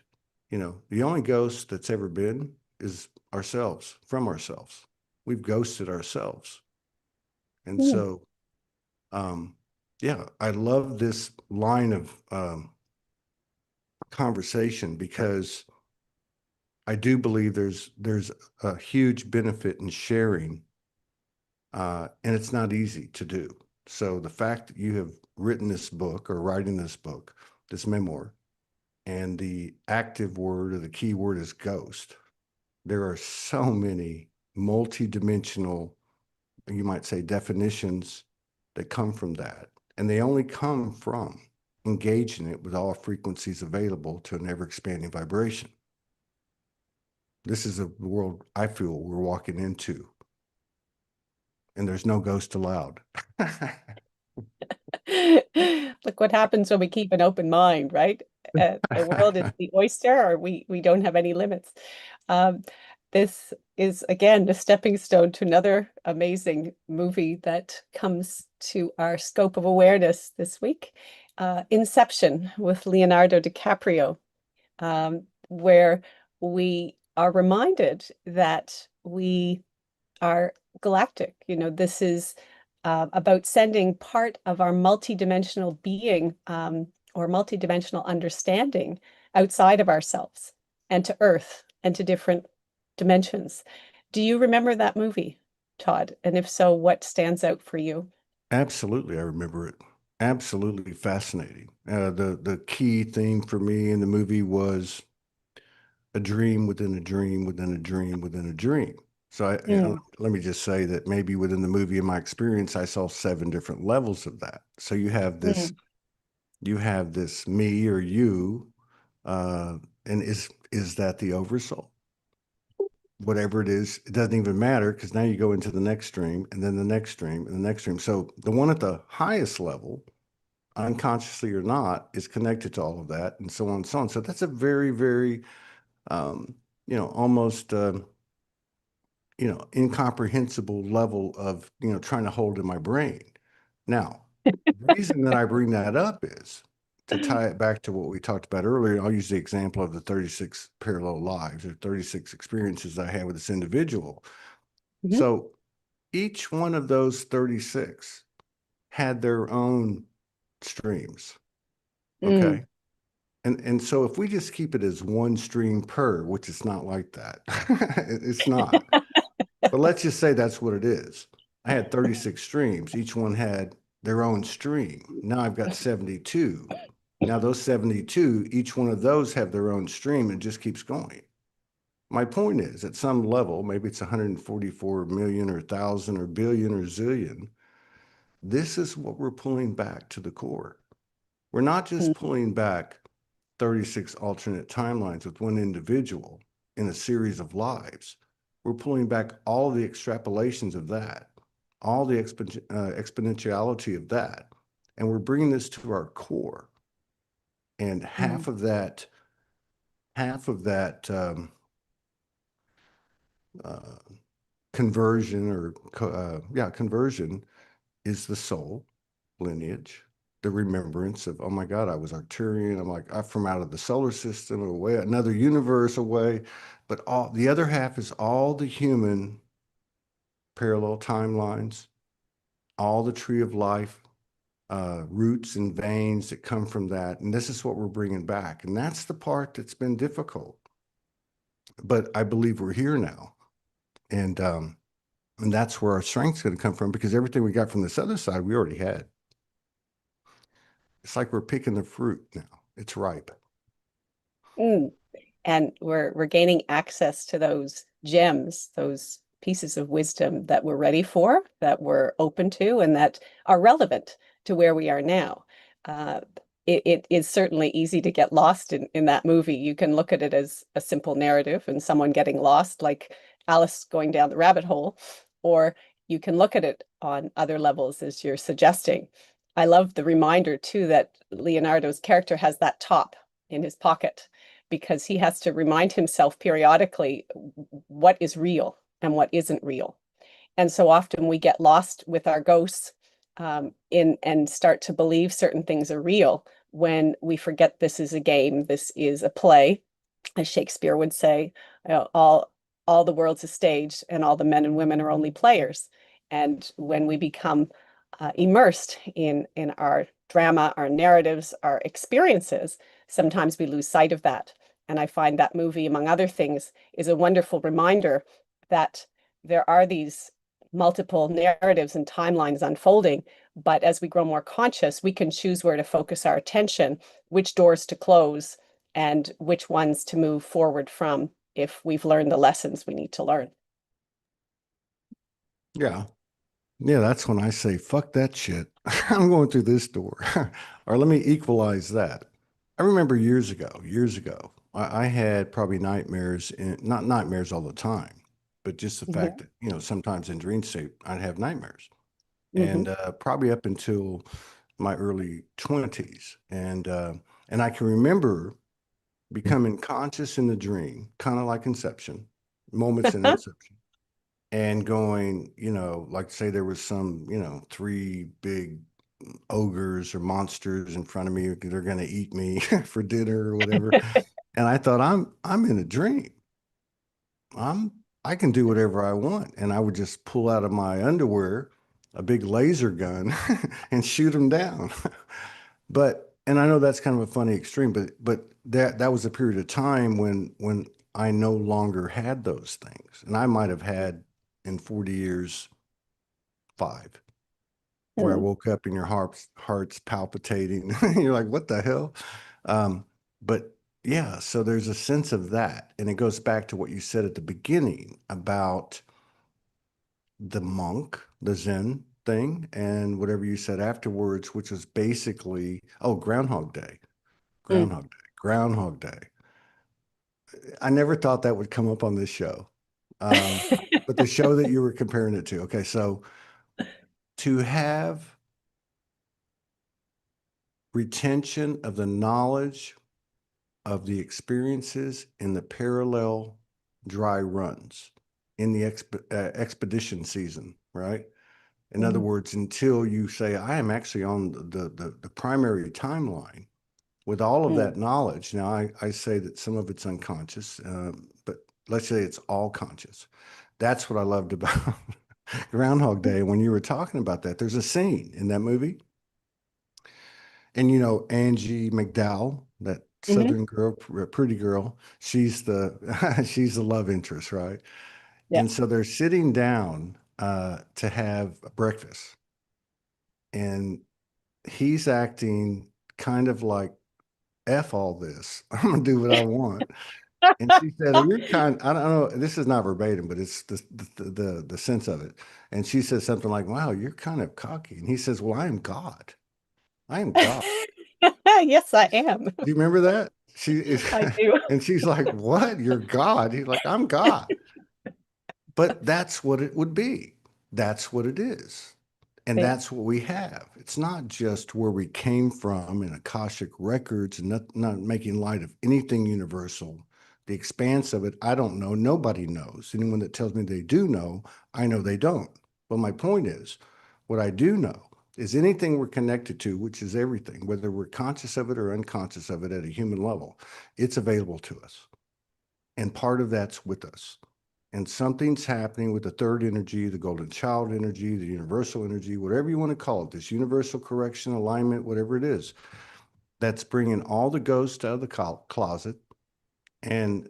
Speaker 1: the only ghost that's ever been is ourselves, from ourselves. We've ghosted ourselves. And
Speaker 2: Mm.
Speaker 1: so, yeah, I love this line of conversation because I do believe there's a huge benefit in sharing, and it's not easy to do. So the fact that you have written this book or writing this book, this memoir, and the active word or the key word is ghost, there are so many multi-dimensional, you might say, definitions that come from that. And they only come from engaging it with all frequencies available to an ever-expanding vibration. This is a world I feel we're walking into, and there's no ghost allowed.
Speaker 2: Look what happens when we keep an open mind, right? The world is the oyster, or we don't have any limits. Um, this is again the stepping stone to another amazing movie that comes to our scope of awareness this week, Inception with Leonardo DiCaprio, where we are reminded that we are galactic. This is about sending part of our multidimensional being or multidimensional understanding outside of ourselves and to Earth and to different dimensions. Do you remember that movie, Todd? And if so, what stands out for you?
Speaker 1: Absolutely, I remember it. Absolutely fascinating. The key theme for me in the movie was a dream within a dream within a dream within a dream. So
Speaker 2: Mm,
Speaker 1: let me just say that maybe within the movie, in my experience, I saw seven different levels of that. So
Speaker 2: mm,
Speaker 1: you have this me or you, uh, and is that the oversoul? Whatever it is, it doesn't even matter because now you go into the next stream and then the next stream and the next stream. So the one at the highest level, unconsciously or not, is connected to all of that and so on and so on. So that's a very, very, um, almost, incomprehensible level of, trying to hold in my brain. Now, the reason that I bring that up is to tie it back to what we talked about earlier. I'll use the example of the 36 parallel lives or 36 experiences I had with this individual.
Speaker 2: mhm,
Speaker 1: So each one of those 36 had their own streams.
Speaker 2: mm.
Speaker 1: Okay. And so if we just keep it as one stream per, which is not like that, it's not. But let's just say that's what it is. I had 36 streams. Each one had their own stream. Now I've got 72. Now those 72, each one of those have their own stream and just keeps going. My point is, at some level, maybe it's 144 million or 1,000 or billion or zillion, this is what we're pulling back to the core. We're not just pulling back 36 alternate timelines with one individual in a series of lives. We're pulling back all the extrapolations of that, all the exponentiality of that, and we're bringing this to our core. And
Speaker 2: Mm,
Speaker 1: half of that uh, conversion or conversion is the soul lineage, the remembrance of, oh my God, I was Arcturian. I'm like, I'm from out of the solar system away, another universe away. But all the other half is all the human parallel timelines, all the tree of life, roots and veins that come from that. And this is what we're bringing back. And that's the part that's been difficult. But I believe we're here now. And that's where our strength's going to come from because everything we got from this other side, we already had. It's like we're picking the fruit now. It's ripe.
Speaker 2: mm. And we're gaining access to those gems, those pieces of wisdom that we're ready for, that we're open to, and that are relevant to where we are now. Uh, it is certainly easy to get lost in that movie. You can look at it as a simple narrative and someone getting lost, like Alice going down the rabbit hole, or you can look at it on other levels as you're suggesting. I love the reminder too that Leonardo's character has that top in his pocket because he has to remind himself periodically what is real and what isn't real. And so often we get lost with our ghosts in and start to believe certain things are real when we forget this is a game, this is a play, as Shakespeare would say, all the world's a stage and all the men and women are only players. And when we become immersed in our drama, our narratives, our experiences, sometimes we lose sight of that. And I find that movie, among other things, is a wonderful reminder that there are these multiple narratives and timelines unfolding. But as we grow more conscious, we can choose where to focus our attention, which doors to close, and which ones to move forward from if we've learned the lessons we need to learn.
Speaker 1: Yeah. Yeah, that's when I say, fuck that shit. I'm going through this door. Or let me equalize that. I remember years ago, I had probably nightmares, not nightmares all the time, but just the fact
Speaker 2: Mhm,
Speaker 1: that, sometimes in dream state, I'd have nightmares.
Speaker 2: mhm,
Speaker 1: And probably up until my early 20s. And I can remember becoming conscious in the dream, kind of like Inception, moments in Inception and going, like say there was some, three big ogres or monsters in front of me, they're going to eat me for dinner or whatever. And I thought I'm in a dream. I'm I can do whatever I want. And I would just pull out of my underwear a big laser gun and shoot them down. But and I know that's kind of a funny extreme, but that was a period of time when I no longer had those things. And I might have had in 40 years five, where I
Speaker 2: Mm,
Speaker 1: woke up and your heart's palpitating. You're like, what the hell? Um, but yeah, so there's a sense of that. And it goes back to what you said at the beginning about the monk, the Zen thing, and whatever you said afterwards, which was basically, oh, Groundhog Day,
Speaker 2: mm.
Speaker 1: Groundhog Day, Groundhog Day. I never thought that would come up on this show. Um, but the show that you were comparing it to, okay, so to have retention of the knowledge of the experiences in the parallel dry runs in the expedition season, right? In other
Speaker 2: Mhm.
Speaker 1: words, until you say, I am actually on the primary timeline with all of
Speaker 2: Mm.
Speaker 1: that knowledge. Now, I say that some of it's unconscious, but let's say it's all conscious. That's what I loved about Groundhog Day. When you were talking about that, there's a scene in that movie. And you know, Angie McDowell, that
Speaker 2: Mhm.
Speaker 1: Southern girl, pretty girl, she's the she's the love interest, right?
Speaker 2: Yeah.
Speaker 1: And so they're sitting down to have breakfast, and he's acting kind of like F all this. I'm gonna do what I want. And she said, "You're kind." I don't know. This is not verbatim, but it's the sense of it. And she says something like, "Wow, you're kind of cocky." And he says, "Well, I am God. I am God."
Speaker 2: Yes, I am.
Speaker 1: Do you remember that? She is,
Speaker 2: I do.
Speaker 1: and she's like, "What? You're God?" He's like, "I'm God." But that's what it would be. That's what it is. And
Speaker 2: Yeah.
Speaker 1: that's what we have. It's not just where we came from in Akashic records and not making light of anything universal. The expanse of it, I don't know. Nobody knows. Anyone that tells me they do know, I know they don't. But my point is, what I do know is anything we're connected to, which is everything, whether we're conscious of it or unconscious of it at a human level, it's available to us. And part of that's with us. And something's happening with the third energy, the golden child energy, the universal energy, whatever you want to call it, this universal correction, alignment, whatever it is, that's bringing all the ghosts out of the closet. And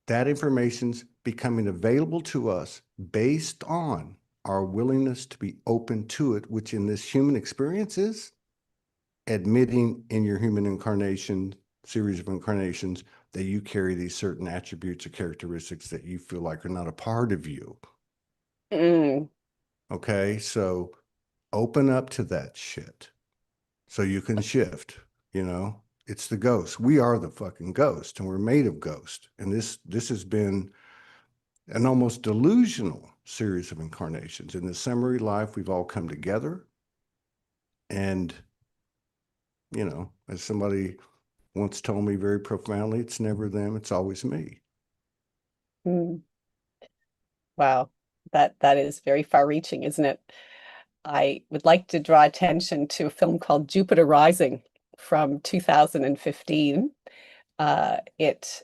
Speaker 1: that information's becoming available to us based on our willingness to be open to it, which in this human experience is admitting in your human incarnation, series of incarnations, that you carry these certain attributes or characteristics that you feel like are not a part of you.
Speaker 2: Mm,
Speaker 1: Okay, so open up to that shit so you can shift, you know? It's the ghost. We are the fucking ghost and we're made of ghost. And this has been an almost delusional series of incarnations. In the summary life, we've all come together and, you know, as somebody once told me very profoundly, it's never them, it's always me.
Speaker 2: mm. Wow. That is very far-reaching, isn't it? I would like to draw attention to a film called Jupiter Rising from 2015. It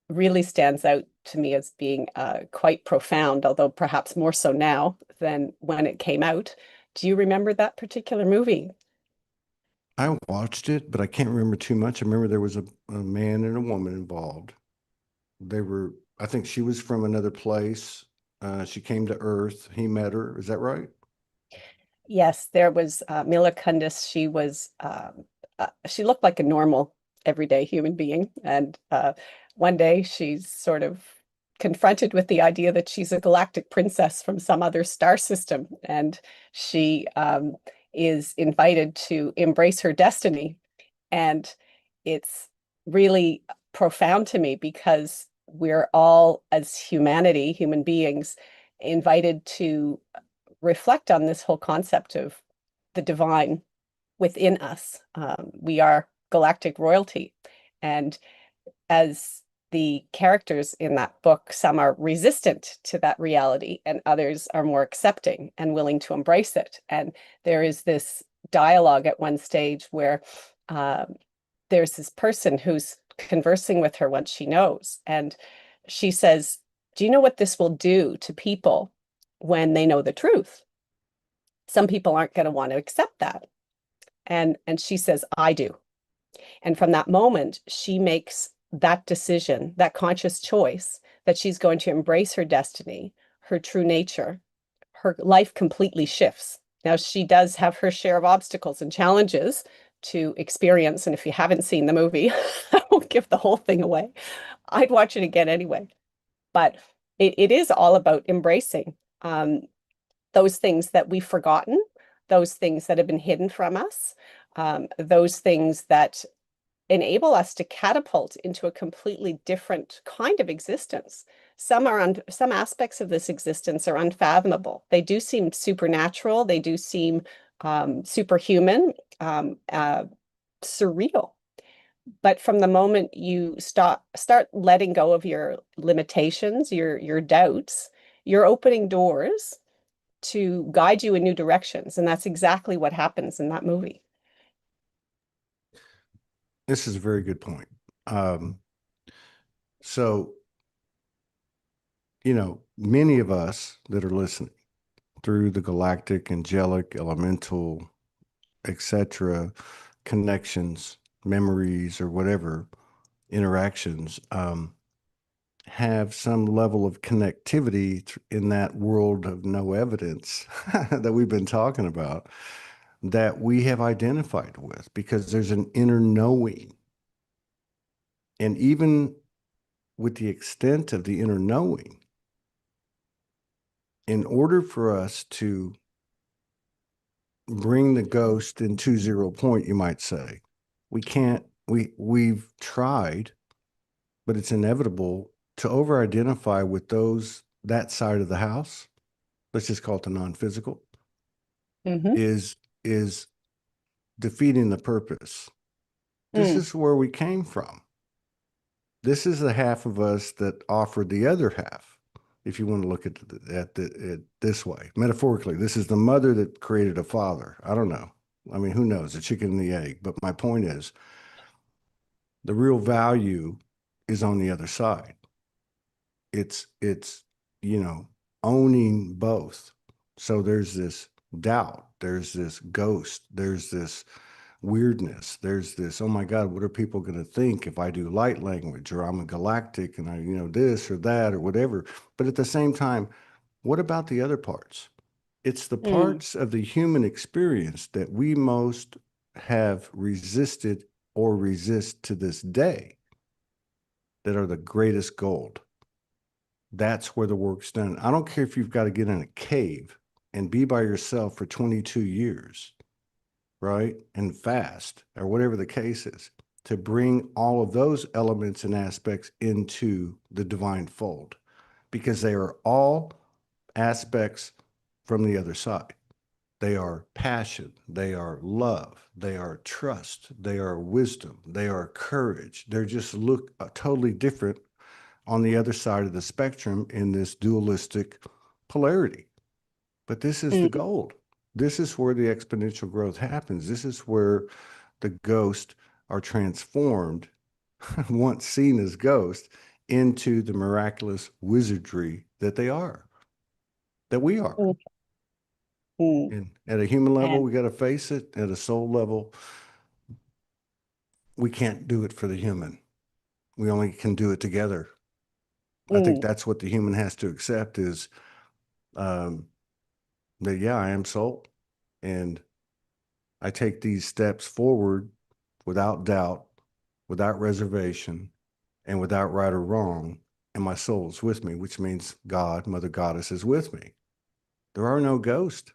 Speaker 2: really stands out to me as being quite profound, although perhaps more so now than when it came out. Do you remember that particular movie?
Speaker 1: I watched it, but I can't remember too much. I remember there was a man and a woman involved. They were, I think she was from another place. She came to Earth. He met her. Is that right?
Speaker 2: Yes, there was Mila Kunis. She looked like a normal, everyday human being. And one day she's sort of confronted with the idea that she's a galactic princess from some other star system. And she is invited to embrace her destiny. And it's really profound to me because we're all, as humanity, human beings, invited to reflect on this whole concept of the divine within us. We are galactic royalty. And as the characters in that book, some are resistant to that reality, and others are more accepting and willing to embrace it. And there is this dialogue at one stage where um, there's this person who's conversing with her once she knows. And she says, "Do you know what this will do to people when they know the truth?" Some people aren't going to want to accept that. And she says, I do. And from that moment, she makes that decision, that conscious choice that she's going to embrace her destiny, her true nature. Her life completely shifts. Now, she does have her share of obstacles and challenges to experience. And if you haven't seen the movie, I won't give the whole thing away. I'd watch it again anyway. But it is all about embracing those things that we've forgotten, those things that have been hidden from us, those things that enable us to catapult into a completely different kind of existence. Some aspects of this existence are unfathomable. They do seem supernatural. They do seem superhuman, surreal. But from the moment you start letting go of your limitations, your doubts, you're opening doors to guide you in new directions. And that's exactly what happens in that movie.
Speaker 1: This is a very good point. Um, so, many of us that are listening through the galactic, angelic, elemental, etc., connections, memories, or whatever interactions, have some level of connectivity in that world of no evidence that we've been talking about, that we have identified with, because there's an inner knowing. And even with the extent of the inner knowing, in order for us to bring the ghost into 0 point, you might say, we've tried, but it's inevitable to over identify with that side of the house. Let's just call it the non-physical,
Speaker 2: Mm-hmm.
Speaker 1: is defeating the purpose. This
Speaker 2: Mm,
Speaker 1: is where we came from. This is the half of us that offered the other half. If you want to look at it this way, metaphorically, this is the mother that created a father. I don't know. I mean, who knows? The chicken and the egg. But my point is, the real value is on the other side. It's owning both. So there's this doubt, there's this ghost, there's this weirdness, there's this, oh my God, what are people going to think if I do light language, or I'm a galactic and I this or that or whatever. But at the same time, what about the other parts? It's the
Speaker 2: mm,
Speaker 1: parts of the human experience that we most have resisted or resist to this day that are the greatest gold. That's where the work's done. I don't care if you've got to get in a cave and be by yourself for 22 years, right? And fast, or whatever the case is, to bring all of those elements and aspects into the divine fold, because they are all aspects from the other side. They are passion, they are love, they are trust, they are wisdom, they are courage. They're just look totally different on the other side of the spectrum in this dualistic polarity. But this is the
Speaker 2: mm,
Speaker 1: gold. This is where the exponential growth happens. This is where the ghosts are transformed, once seen as ghosts, into the miraculous wizardry that they are, that we are.
Speaker 2: mm, mm.
Speaker 1: And at a human level,
Speaker 2: And
Speaker 1: we got to face it. At a soul level, we can't do it for the human. We only can do it together. I think
Speaker 2: mm,
Speaker 1: that's what the human has to accept is um, that, yeah, I am soul. And I take these steps forward without doubt, without reservation, and without right or wrong. And my soul is with me, which means God, Mother Goddess, is with me. There are no ghosts,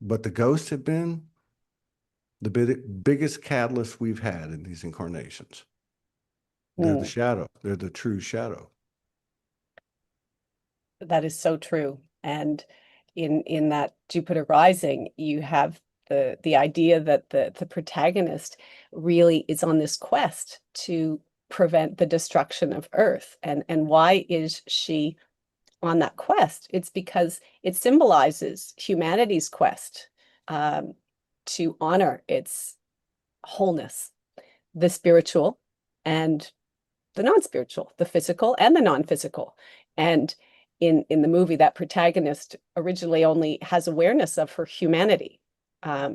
Speaker 1: but the ghosts have been the biggest catalyst we've had in these incarnations. They're the
Speaker 2: mm.
Speaker 1: shadow, they're the true shadow.
Speaker 2: That is so true. And in that Jupiter rising, you have the idea that the protagonist really is on this quest to prevent the destruction of Earth. And why is she on that quest? It's because it symbolizes humanity's quest um, to honor its wholeness, the spiritual and the non-spiritual, the physical and the non-physical. And in the movie, that protagonist originally only has awareness of her humanity.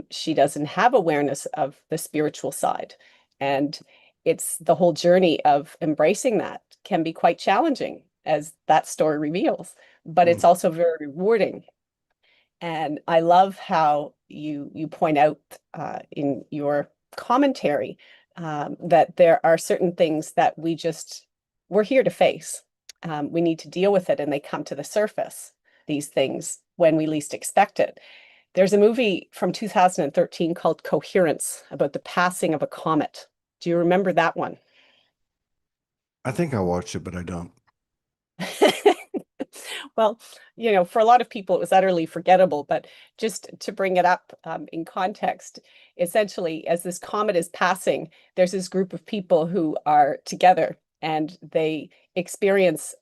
Speaker 2: She doesn't have awareness of the spiritual side. And it's the whole journey of embracing that can be quite challenging, as that story reveals, but it's
Speaker 1: Mm.
Speaker 2: also very rewarding. And I love how you point out in your commentary that there are certain things that we're here to face. We need to deal with it, and they come to the surface, these things, when we least expect it. There's a movie from 2013 called Coherence about the passing of a comet. Do you remember that one?
Speaker 1: I think I watched it, but I don't.
Speaker 2: Well, for a lot of people, it was utterly forgettable, but just to bring it up in context, essentially, as this comet is passing, there's this group of people who are together and they experience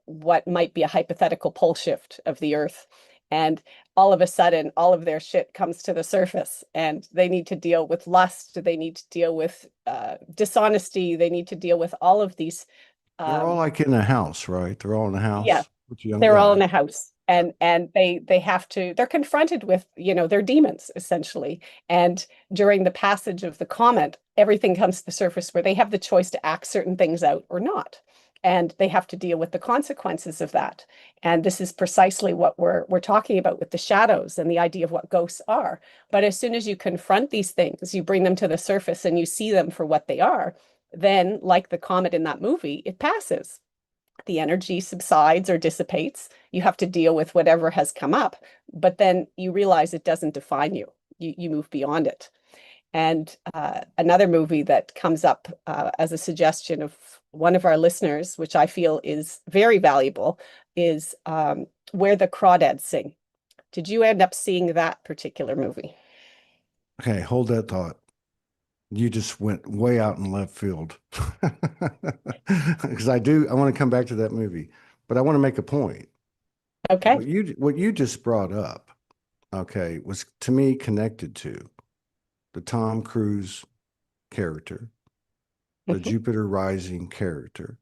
Speaker 2: what might be a hypothetical pole shift of the Earth. And all of a sudden, all of their shit comes to the surface, and they need to deal with lust, they need to deal with dishonesty, they need to deal with all of these.
Speaker 1: They're all
Speaker 2: Um,
Speaker 1: like in a house, right? They're all in a
Speaker 2: yeah,
Speaker 1: house with young,
Speaker 2: they're all
Speaker 1: yeah.
Speaker 2: in a house,
Speaker 1: Yeah.
Speaker 2: and they have to, they're confronted with, their demons essentially. And during the passage of the comet, everything comes to the surface where they have the choice to act certain things out or not. And they have to deal with the consequences of that. And this is precisely what we're talking about with the shadows and the idea of what ghosts are. But as soon as you confront these things, you bring them to the surface and you see them for what they are, then, like the comet in that movie, it passes. The energy subsides or dissipates. You have to deal with whatever has come up, but then you realize it doesn't define you. You move beyond it. And another movie that comes up as a suggestion of one of our listeners, which I feel is very valuable, is Where the Crawdads Sing. Did you end up seeing that particular movie?
Speaker 1: Okay, hold that thought. You just went way out in left field. Because I want to come back to that movie, but I want to make a point.
Speaker 2: Okay.
Speaker 1: What you just brought up, okay, was to me connected to the Tom Cruise character, the
Speaker 2: Mhm.
Speaker 1: Jupiter Rising character,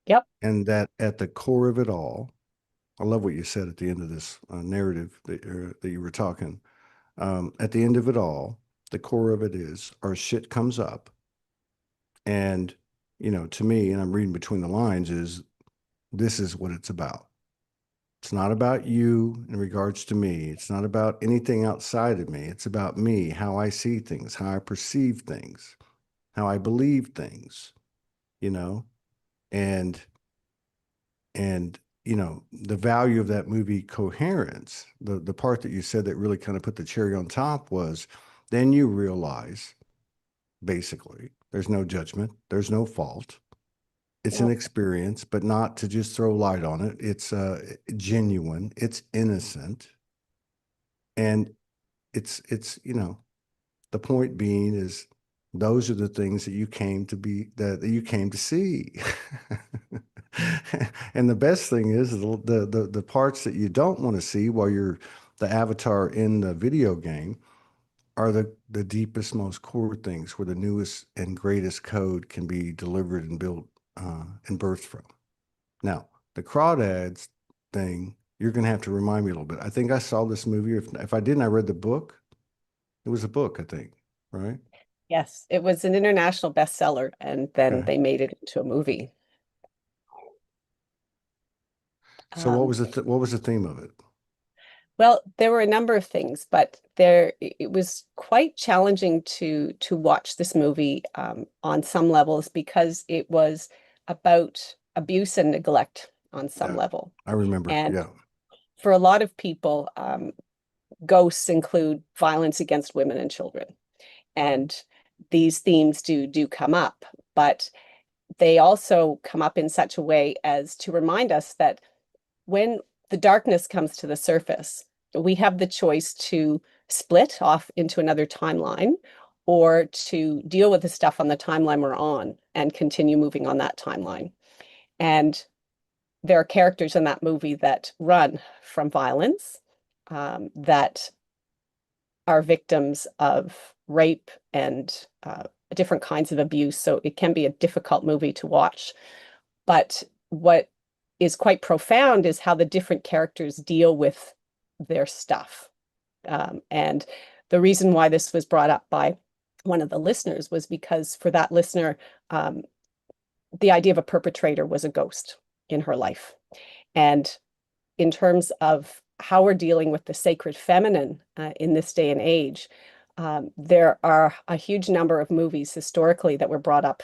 Speaker 2: Yep.
Speaker 1: and that at the core of it all, I love what you said at the end of this narrative that you were talking. At the end of it all, the core of it is our shit comes up. And, to me, and I'm reading between the lines, is this is what it's about. It's not about you in regards to me. It's not about anything outside of me. It's about me, how I see things, how I perceive things, how I believe things, you know, and the value of that movie Coherence, the part that you said that really kind of put the cherry on top was then you realize basically there's no judgment, there's no fault. It's an
Speaker 2: Yep.
Speaker 1: experience, but not to just throw light on it. It's genuine, it's innocent, and it's the point being is those are the things that you came to be that you came to see. And the best thing is the parts that you don't want to see while you're the avatar in the video game are the deepest, most core things where the newest and greatest code can be delivered and built and birthed from. Now, the crawdads thing, you're going to have to remind me a little bit. I think I saw this movie. If I didn't, I read the book. It was a book, I think, right?
Speaker 2: Yes, it was an international bestseller, and then
Speaker 1: Okay.
Speaker 2: they made it into a movie.
Speaker 1: So what
Speaker 2: Um,
Speaker 1: was what was the theme of it?
Speaker 2: Well, there were a number of things, but it was quite challenging to watch this movie on some levels because it was about abuse and neglect on some
Speaker 1: Yeah,
Speaker 2: level.
Speaker 1: I remember.
Speaker 2: And
Speaker 1: Yeah.
Speaker 2: for a lot of people, ghosts include violence against women and children. And these themes do come up, but they also come up in such a way as to remind us that when the darkness comes to the surface, we have the choice to split off into another timeline or to deal with the stuff on the timeline we're on and continue moving on that timeline. And there are characters in that movie that run from violence, that are victims of rape and different kinds of abuse. So it can be a difficult movie to watch. But what is quite profound is how the different characters deal with their stuff. And the reason why this was brought up by one of the listeners was because for that listener, um, the idea of a perpetrator was a ghost in her life. And in terms of how we're dealing with the sacred feminine in this day and age, there are a huge number of movies historically that were brought up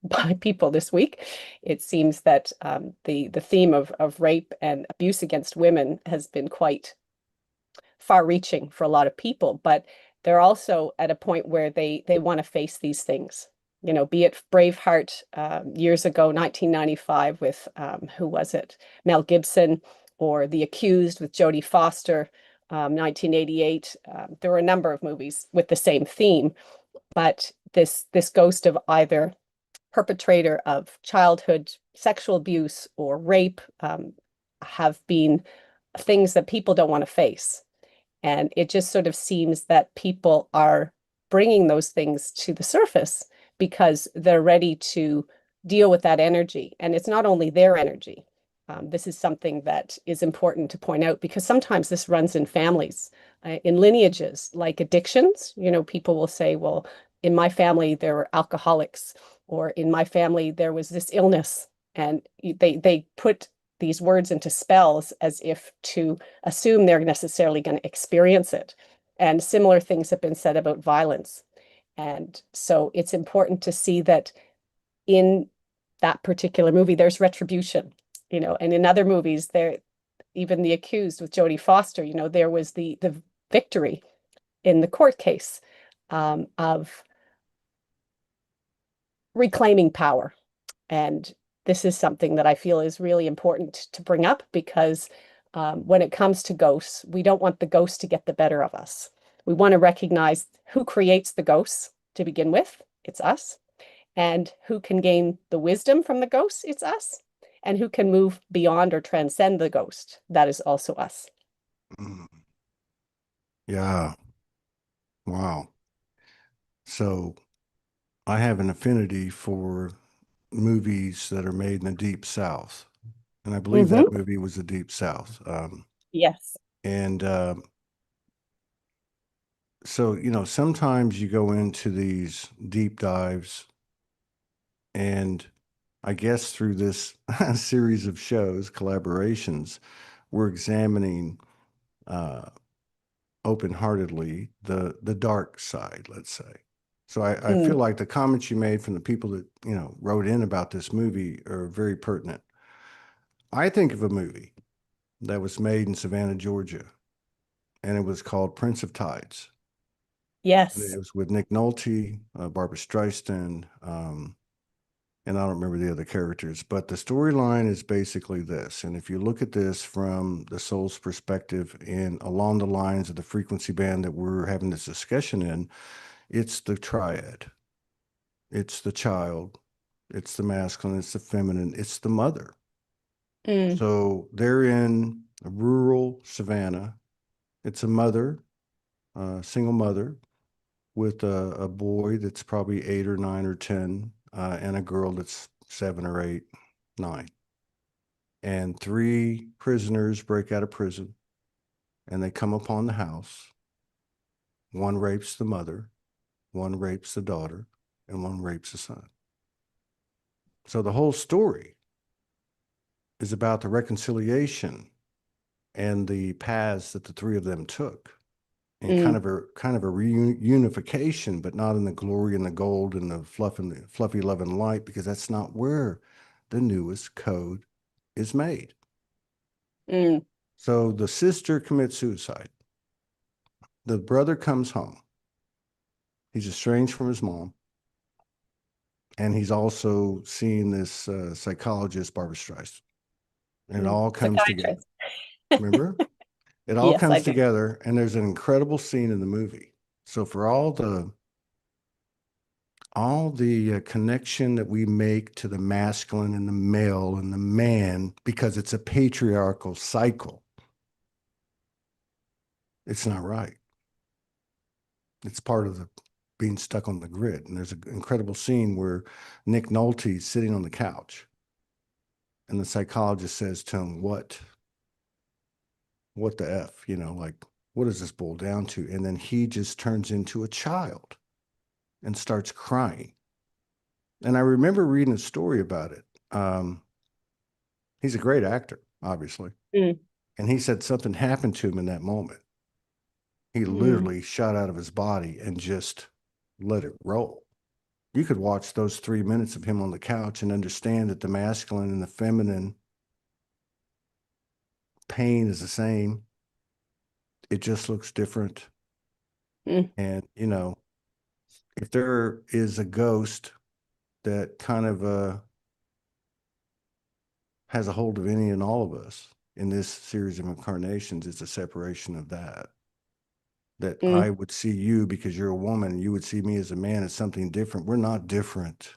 Speaker 2: by people this week. It seems that the theme of rape and abuse against women has been quite far-reaching for a lot of people, but they're also at a point where they want to face these things. You know, be it Braveheart years ago, 1995, with who was it? Mel Gibson, or The Accused with Jodie Foster, 1988. There were a number of movies with the same theme, but this ghost of either perpetrator of childhood sexual abuse or rape have been things that people don't want to face. And it just sort of seems that people are bringing those things to the surface because they're ready to deal with that energy. And it's not only their energy. This is something that is important to point out because sometimes this runs in families, in lineages, like addictions. You know, people will say, well, in my family, there were alcoholics, or in my family, there was this illness. And they put these words into spells as if to assume they're necessarily going to experience it. And similar things have been said about violence. And so it's important to see that in that particular movie, there's retribution, you know, and in other movies, there, even The Accused with Jodie Foster, you know, there was the victory in the court case of reclaiming power. And this is something that I feel is really important to bring up because when it comes to ghosts, we don't want the ghosts to get the better of us. We want to recognize who creates the ghosts to begin with. It's us. And who can gain the wisdom from the ghosts? It's us. And who can move beyond or transcend the ghost? That is also us.
Speaker 1: Mm. Yeah. Wow. So I have an affinity for movies that are made in the Deep South. And I believe
Speaker 2: Hmm.
Speaker 1: that movie was the Deep South.
Speaker 2: Yes.
Speaker 1: And so, you know, sometimes you go into these deep dives, and I guess through this series of shows, collaborations, we're examining uh, open-heartedly the dark side, let's say. So I
Speaker 2: Mm.
Speaker 1: feel like the comments you made from the people that, you know, wrote in about this movie are very pertinent. I think of a movie that was made in Savannah, Georgia, and it was called Prince of Tides. And it
Speaker 2: Yes.
Speaker 1: was with Nick Nolte, Barbara Streisand, and I don't remember the other characters, but the storyline is basically this. And if you look at this from the soul's perspective and along the lines of the frequency band that we're having this discussion in, it's the triad. It's the child, it's the masculine, it's the feminine, it's the mother.
Speaker 2: Mm.
Speaker 1: So they're in a rural Savannah. It's a mother, a single mother, with a boy that's probably 8 or 9 or 10, and a girl that's 7 or 8, 9. And three prisoners break out of prison and they come upon the house. One rapes the mother, one rapes the daughter, and one rapes the son. So the whole story is about the reconciliation and the paths that the three of them took, and
Speaker 2: Mm.
Speaker 1: kind of a reunification, but not in the glory and the gold and the fluff and the fluffy love and light, because that's not where the newest code is made.
Speaker 2: Mm.
Speaker 1: So the sister commits suicide. The brother comes home. He's estranged from his mom, and he's also seeing this psychologist, Barbara Streisand. And it
Speaker 2: Mm.
Speaker 1: all comes together.
Speaker 2: Psychiatrist.
Speaker 1: Remember? It all
Speaker 2: Yes, I
Speaker 1: comes
Speaker 2: do.
Speaker 1: together, and there's an incredible scene in the movie. So for all the connection that we make to the masculine and the male and the man, because it's a patriarchal cycle, it's not right. It's part of the being stuck on the grid. And there's an incredible scene where Nick Nolte's sitting on the couch, And the psychologist says to him, what the F, like, what does this boil down to? And then he just turns into a child and starts crying. And I remember reading a story about it. He's a great actor, obviously.
Speaker 2: Mm,
Speaker 1: And he said something happened to him in that moment. He
Speaker 2: mm,
Speaker 1: literally shot out of his body and just let it roll. You could watch those 3 minutes of him on the couch and understand that the masculine and the feminine pain is the same. It just looks different.
Speaker 2: mm,
Speaker 1: And, if there is a ghost that kind of has a hold of any and all of us in this series of incarnations, it's a separation of that. That I
Speaker 2: mm.
Speaker 1: would see you because you're a woman, and you would see me as a man as something different. We're not different.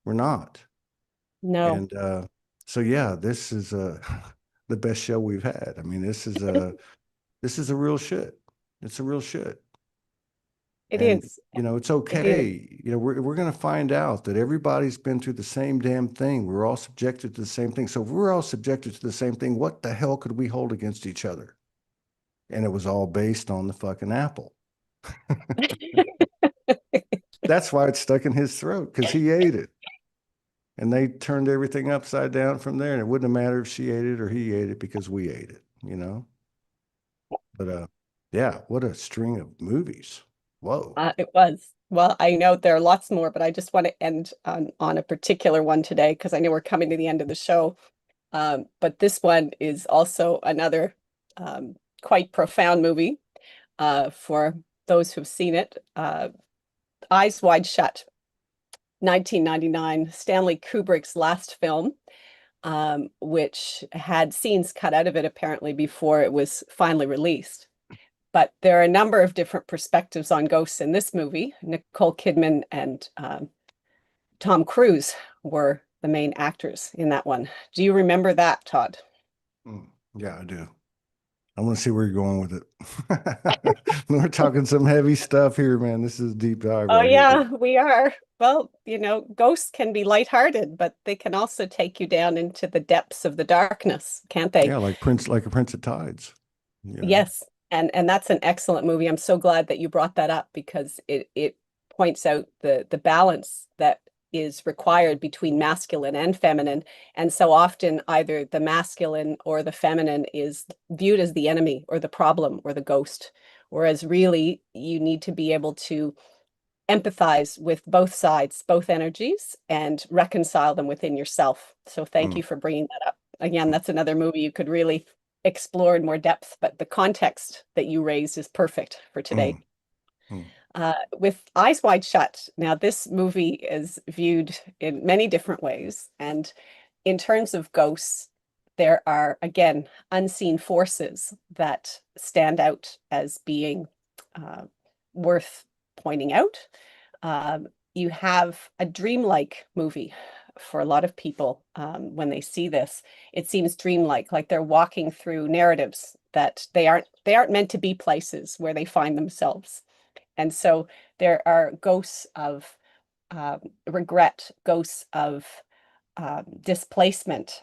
Speaker 1: We're not.
Speaker 2: No,
Speaker 1: And so yeah, this is the best show we've had. I mean, this is a real shit. It's a real shit.
Speaker 2: it
Speaker 1: And
Speaker 2: is.
Speaker 1: it's
Speaker 2: It is.
Speaker 1: okay. We're going to find out that everybody's been through the same damn thing. We're all subjected to the same thing. So if we're all subjected to the same thing, what the hell could we hold against each other? And it was all based on the fucking apple. That's why it's stuck in his throat, because he ate it. And they turned everything upside down from there. And it wouldn't have mattered if she ate it or he ate it because we ate it. But yeah, what a string of movies. Whoa.
Speaker 2: It was. Well, I know there are lots more, but I just want to end on a particular one today because I know we're coming to the end of the show. But this one is also another quite profound movie for those who've seen it. Eyes Wide Shut, 1999, Stanley Kubrick's last film, which had scenes cut out of it apparently before it was finally released. But there are a number of different perspectives on ghosts in this movie. Nicole Kidman and Tom Cruise were the main actors in that one. Do you remember that, Todd?
Speaker 1: Mm, yeah, I do. I want to see where you're going with it. We're talking some heavy stuff here, man. This is a deep dive
Speaker 2: Oh,
Speaker 1: right here.
Speaker 2: yeah, we are. Well, ghosts can be lighthearted, but they can also take you down into the depths of the darkness, can't they?
Speaker 1: Yeah, like a Prince of Tides. You know.
Speaker 2: Yes, and that's an excellent movie. I'm so glad that you brought that up because it points out the balance that is required between masculine and feminine. And so often either the masculine or the feminine is viewed as the enemy or the problem or the ghost. Whereas really you need to be able to empathize with both sides, both energies, and reconcile them within yourself. So thank
Speaker 1: Mm,
Speaker 2: you for bringing that up. Again,
Speaker 1: mm,
Speaker 2: that's another movie you could really explore in more depth, but the context that you raised is perfect for today.
Speaker 1: mm, mm.
Speaker 2: With Eyes Wide Shut, now this movie is viewed in many different ways. And in terms of ghosts, there are, again, unseen forces that stand out as being uh, worth pointing out. You have a dreamlike movie for a lot of people when they see this. It seems dreamlike, like they're walking through narratives that they aren't meant to be places where they find themselves. And so there are ghosts of regret, ghosts of displacement,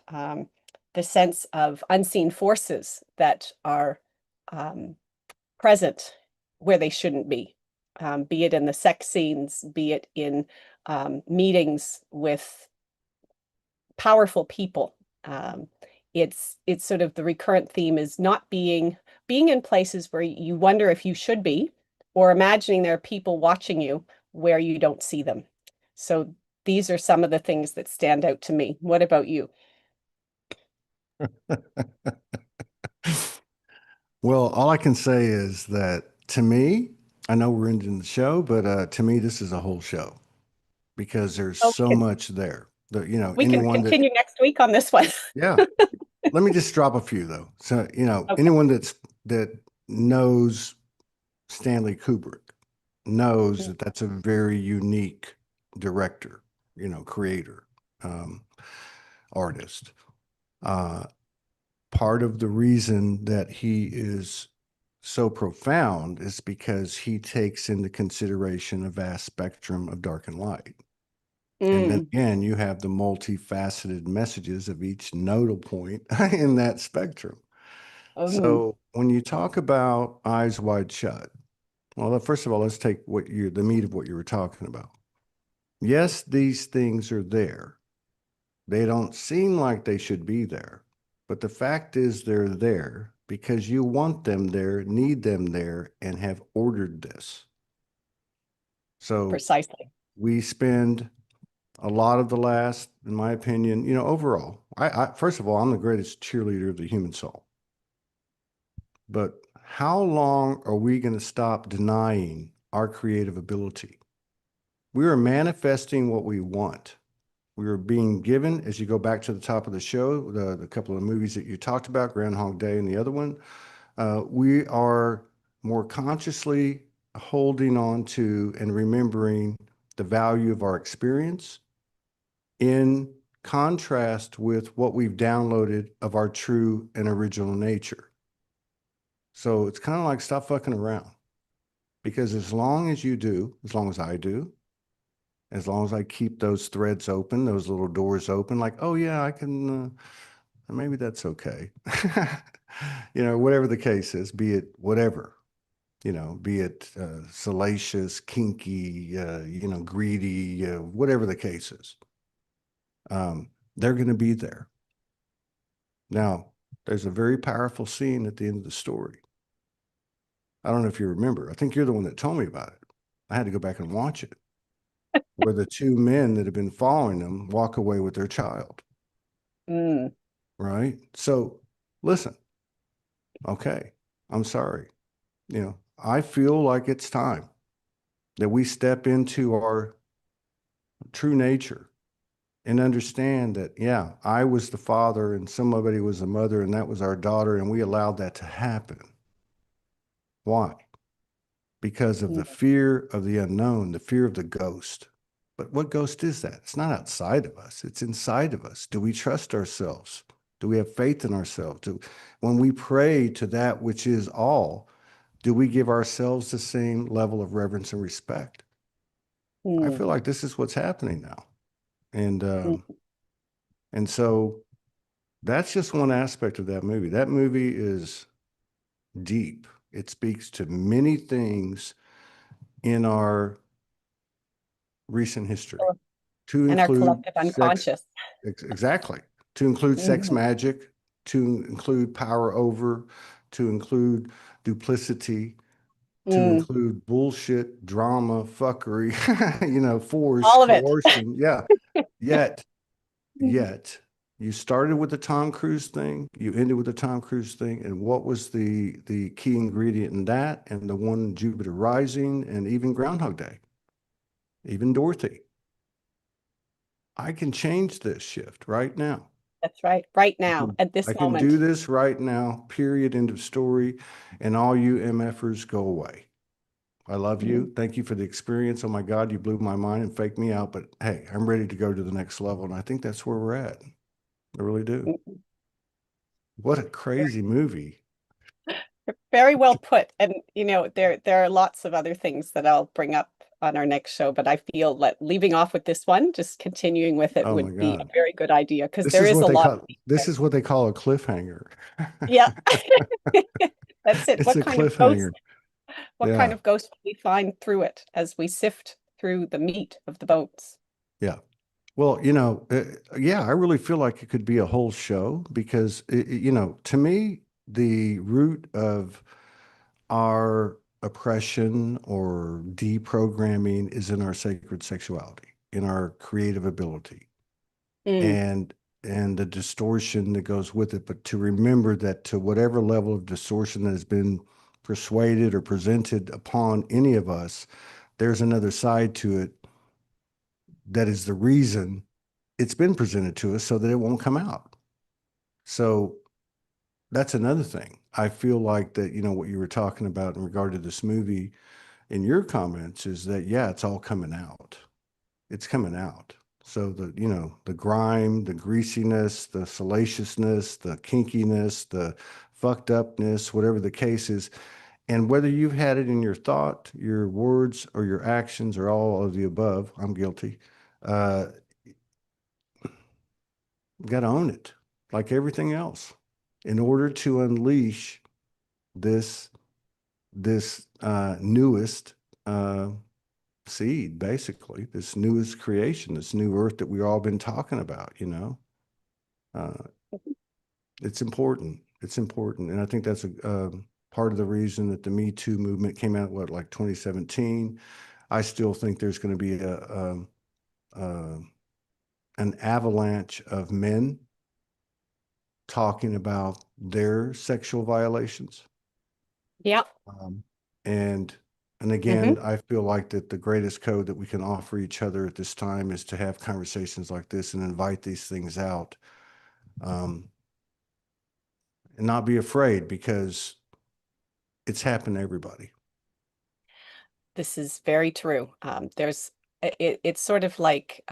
Speaker 2: the sense of unseen forces that are um, present where they shouldn't be it in the sex scenes, be it in meetings with powerful people. Um, it's sort of the recurrent theme is not being in places where you wonder if you should be, or imagining there are people watching you where you don't see them. So these are some of the things that stand out to me. What about you?
Speaker 1: Well, all I can say is that to me, I know we're ending the show, but to me, this is a whole show because there's
Speaker 2: Oh,
Speaker 1: so much there.
Speaker 2: we can
Speaker 1: Anyone that,
Speaker 2: continue next week on this one.
Speaker 1: yeah. Let me just drop a few though. So,
Speaker 2: Okay.
Speaker 1: anyone that knows Stanley Kubrick knows that that's a very unique director, creator, um, artist. Uh, Part of the reason that he is so profound is because he takes into consideration a vast spectrum of dark and light. And then
Speaker 2: Mm.
Speaker 1: again, you have the multifaceted messages of each nodal point in that spectrum.
Speaker 2: Mm.
Speaker 1: So when you talk about eyes wide shut, well, first of all, let's take the meat of what you were talking about. Yes, these things are there. They don't seem like they should be there, but the fact is they're there because you want them there, need them there, and have ordered this. So
Speaker 2: Precisely.
Speaker 1: we spend a lot of the last, in my opinion, overall, first of all, I'm the greatest cheerleader of the human soul. But how long are we going to stop denying our creative ability? We are manifesting what we want. We are being given, as you go back to the top of the show, the couple of movies that you talked about, Groundhog Day and the other one, we are more consciously holding on to and remembering the value of our experience in contrast with what we've downloaded of our true and original nature. So it's kind of like stop fucking around, because as long as you do, as long as I do, as long as I keep those threads open, those little doors open, like, oh yeah, I can, maybe that's okay. Whatever the case is, be it whatever, be it salacious, kinky, greedy, whatever the case is, they're going to be there. Now, there's a very powerful scene at the end of the story. I don't know if you remember. I think you're the one that told me about it. I had to go back and watch it, where the two men that have been following them walk away with their child.
Speaker 2: Mm.
Speaker 1: Right? So listen, okay, I'm sorry. I feel like it's time that we step into our true nature and understand that, yeah, I was the father and somebody was the mother and that was our daughter, and we allowed that to happen. Why? Because of the
Speaker 2: Mm.
Speaker 1: fear of the unknown, the fear of the ghost. But what ghost is that? It's not outside of us, it's inside of us. Do we trust ourselves? Do we have faith in ourselves? When we pray to that which is all, do we give ourselves the same level of reverence and respect? I
Speaker 2: Mm.
Speaker 1: feel like this is what's happening now. And
Speaker 2: Mm.
Speaker 1: and so that's just one aspect of that movie. That movie is deep. It speaks to many things in our recent history, to
Speaker 2: And our
Speaker 1: include
Speaker 2: collective
Speaker 1: sex,
Speaker 2: unconscious.
Speaker 1: exactly, to include sex
Speaker 2: Mhm.
Speaker 1: magic, to include power over, to include duplicity, to
Speaker 2: Mm.
Speaker 1: include bullshit, drama, fuckery, force,
Speaker 2: All of it.
Speaker 1: coercion. Yeah. Yet, yet, you started with the Tom Cruise thing, you ended with the Tom Cruise thing, and what was the key ingredient in that? And the one Jupiter Rising, and even Groundhog Day, even Dorothy. I can change this shift right now.
Speaker 2: That's right. Right
Speaker 1: I
Speaker 2: now,
Speaker 1: can,
Speaker 2: at
Speaker 1: I
Speaker 2: this
Speaker 1: can do
Speaker 2: moment.
Speaker 1: this right now, period, end of story, and all you MFers go away. I love
Speaker 2: Mm.
Speaker 1: you. Thank you for the experience. Oh my God, you blew my mind and faked me out. But hey, I'm ready to go to the next level. And I think that's where we're at. I really do.
Speaker 2: Mm.
Speaker 1: What a crazy movie.
Speaker 2: Very well put. And there are lots of other things that I'll bring up on our next show, but I feel that leaving off with this one, just continuing with it
Speaker 1: Oh
Speaker 2: would
Speaker 1: my
Speaker 2: be a
Speaker 1: God.
Speaker 2: very good idea because
Speaker 1: This
Speaker 2: there
Speaker 1: is
Speaker 2: is a
Speaker 1: what they
Speaker 2: lot
Speaker 1: call
Speaker 2: of
Speaker 1: this
Speaker 2: there.
Speaker 1: is what they call a cliffhanger.
Speaker 2: Yeah. That's it.
Speaker 1: It's a cliffhanger.
Speaker 2: What kind
Speaker 1: Yeah.
Speaker 2: of ghost will we find through it as we sift through the meat of the bones?
Speaker 1: Yeah. Well, yeah, I really feel like it could be a whole show because, to me, the root of our oppression or deprogramming is in our sacred sexuality, in our creative ability,
Speaker 2: Mm.
Speaker 1: and the distortion that goes with it. But to remember that to whatever level of distortion that has been persuaded or presented upon any of us, there's another side to it that is the reason it's been presented to us so that it won't come out. So that's another thing. I feel like that, what you were talking about in regard to this movie in your comments is that, yeah, it's all coming out. It's coming out. So the grime, the greasiness, the salaciousness, the kinkiness, the fucked upness, whatever the case is, and whether you've had it in your thought, your words, or your actions, or all of the above, I'm guilty. Uh, you got to own it, like everything else, in order to unleash this newest uh, seed, basically, this newest creation, this new earth that we've all been talking about. Uh, it's important. It's important, and I think that's a part of the reason that the Me Too movement came out. What, like 2017? I still think there's going to be a an avalanche of men talking about their sexual violations.
Speaker 2: Yeah.
Speaker 1: Um, and and
Speaker 2: Hmm.
Speaker 1: again, I feel like that the greatest code that we can offer each other at this time is to have conversations like this and invite these things out, um, and not be afraid because it's happened to everybody.
Speaker 2: This is very true. It's sort of like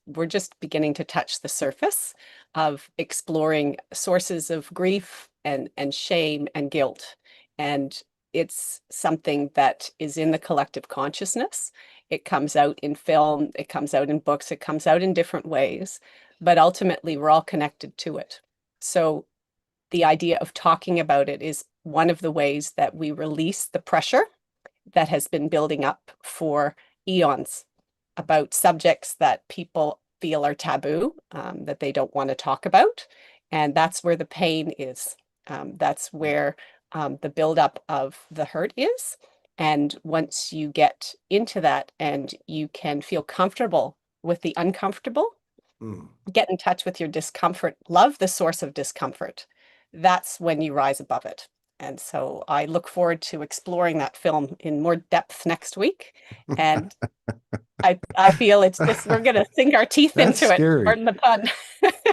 Speaker 2: we're just beginning to touch the surface of exploring sources of grief and shame and guilt. And it's something that is in the collective consciousness. It comes out in film, it comes out in books, it comes out in different ways, but ultimately we're all connected to it. So the idea of talking about it is one of the ways that we release the pressure that has been building up for eons about subjects that people feel are taboo, that they don't want to talk about. And that's where the pain is. That's where the buildup of the hurt is. And once you get into that and you can feel comfortable with the uncomfortable,
Speaker 1: Mm.
Speaker 2: get in touch with your discomfort, love the source of discomfort, that's when you rise above it. And so I look forward to exploring that film in more depth next week. And I feel it's just we're gonna sink our teeth
Speaker 1: That's
Speaker 2: into it.
Speaker 1: scary.
Speaker 2: Pardon the pun.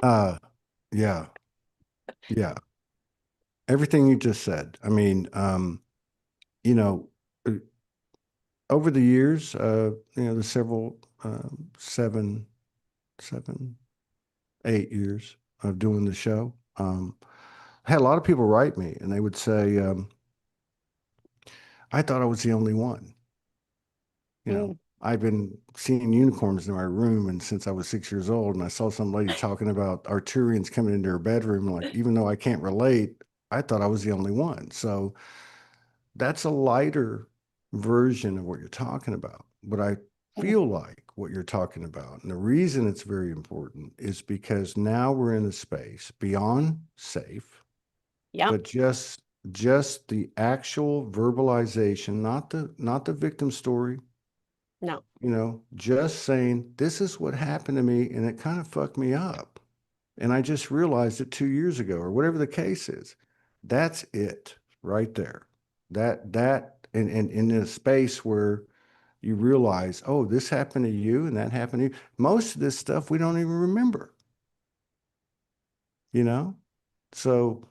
Speaker 1: Uh, yeah, yeah. Everything you just said. I mean, you know, uh, over the years, the several, 8 years of doing the show, I had a lot of people write me and they would say, I thought I was the only one.
Speaker 2: Mm,
Speaker 1: I've been seeing unicorns in my room and since I was 6 years old, and I saw some lady talking about Arturians coming into her bedroom. Like, even though I can't relate, I thought I was the only one. So that's a lighter version of what you're talking about. But I
Speaker 2: mm,
Speaker 1: feel like what you're talking about, and the reason it's very important is because now we're in a space beyond safe,
Speaker 2: yeah,
Speaker 1: but just the actual verbalization, not the victim story,
Speaker 2: no.
Speaker 1: just saying this is what happened to me and it kind of fucked me up. And I just realized it 2 years ago, or whatever the case is. That's it right there. And in a space where you realize, oh, this happened to you and that happened to you. Most of this stuff we don't even remember, you know? So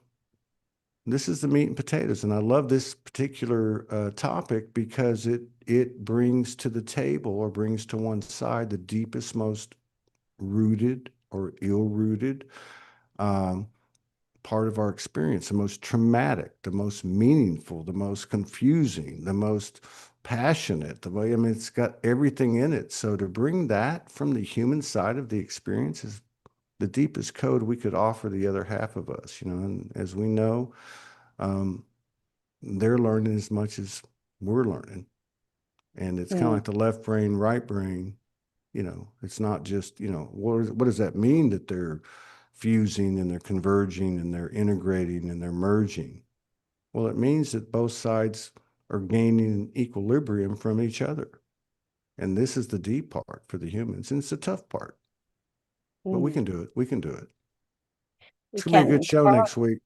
Speaker 1: this is the meat and potatoes. And I love this particular topic because it brings to the table or brings to one side the deepest, most rooted or ill-rooted um, part of our experience, the most traumatic, the most meaningful, the most confusing, the most passionate, the way, I mean, it's got everything in it. So to bring that from the human side of the experience is the deepest code we could offer the other half of us, and as we know, um, they're learning as much as we're learning. And it's kind of
Speaker 2: Mm,
Speaker 1: like the left brain, right brain. It's not just, what does that mean that they're fusing and they're converging and they're integrating and they're merging? Well, it means that both sides are gaining equilibrium from each other. And this is the deep part for the humans. And it's the tough part, but we
Speaker 2: mm.
Speaker 1: can do it. We can do it.
Speaker 2: We
Speaker 1: It's going to be a good
Speaker 2: can.
Speaker 1: show next week.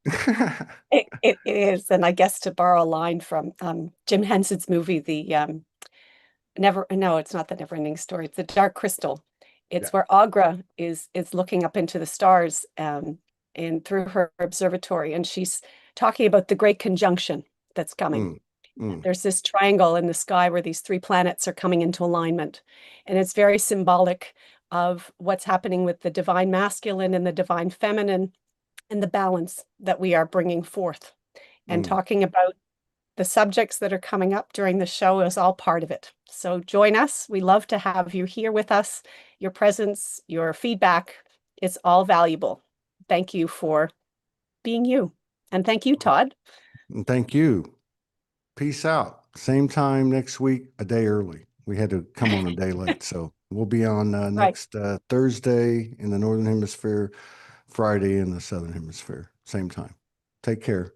Speaker 2: It is, and I guess to borrow a line from Jim Henson's movie, the Never, no, it's not the Never-Ending Story. It's the Dark Crystal.
Speaker 1: Yeah.
Speaker 2: It's where Agra is looking up into the stars and through her observatory, and she's talking about the great conjunction that's coming.
Speaker 1: Mm, mm,
Speaker 2: There's this triangle in the sky where these three planets are coming into alignment, and it's very symbolic of what's happening with the divine masculine and the divine feminine and the balance that we are bringing forth, and
Speaker 1: mm,
Speaker 2: talking about the subjects that are coming up during the show is all part of it. So join us. We love to have you here with us. Your presence, your feedback, it's all valuable. Thank you for being you. And thank you, Todd.
Speaker 1: And thank you. Peace out. Same time next week, a day early. We had to come on a day late. So we'll be on
Speaker 2: Right.
Speaker 1: next Thursday in the Northern Hemisphere, Friday in the Southern Hemisphere. Same time. Take care.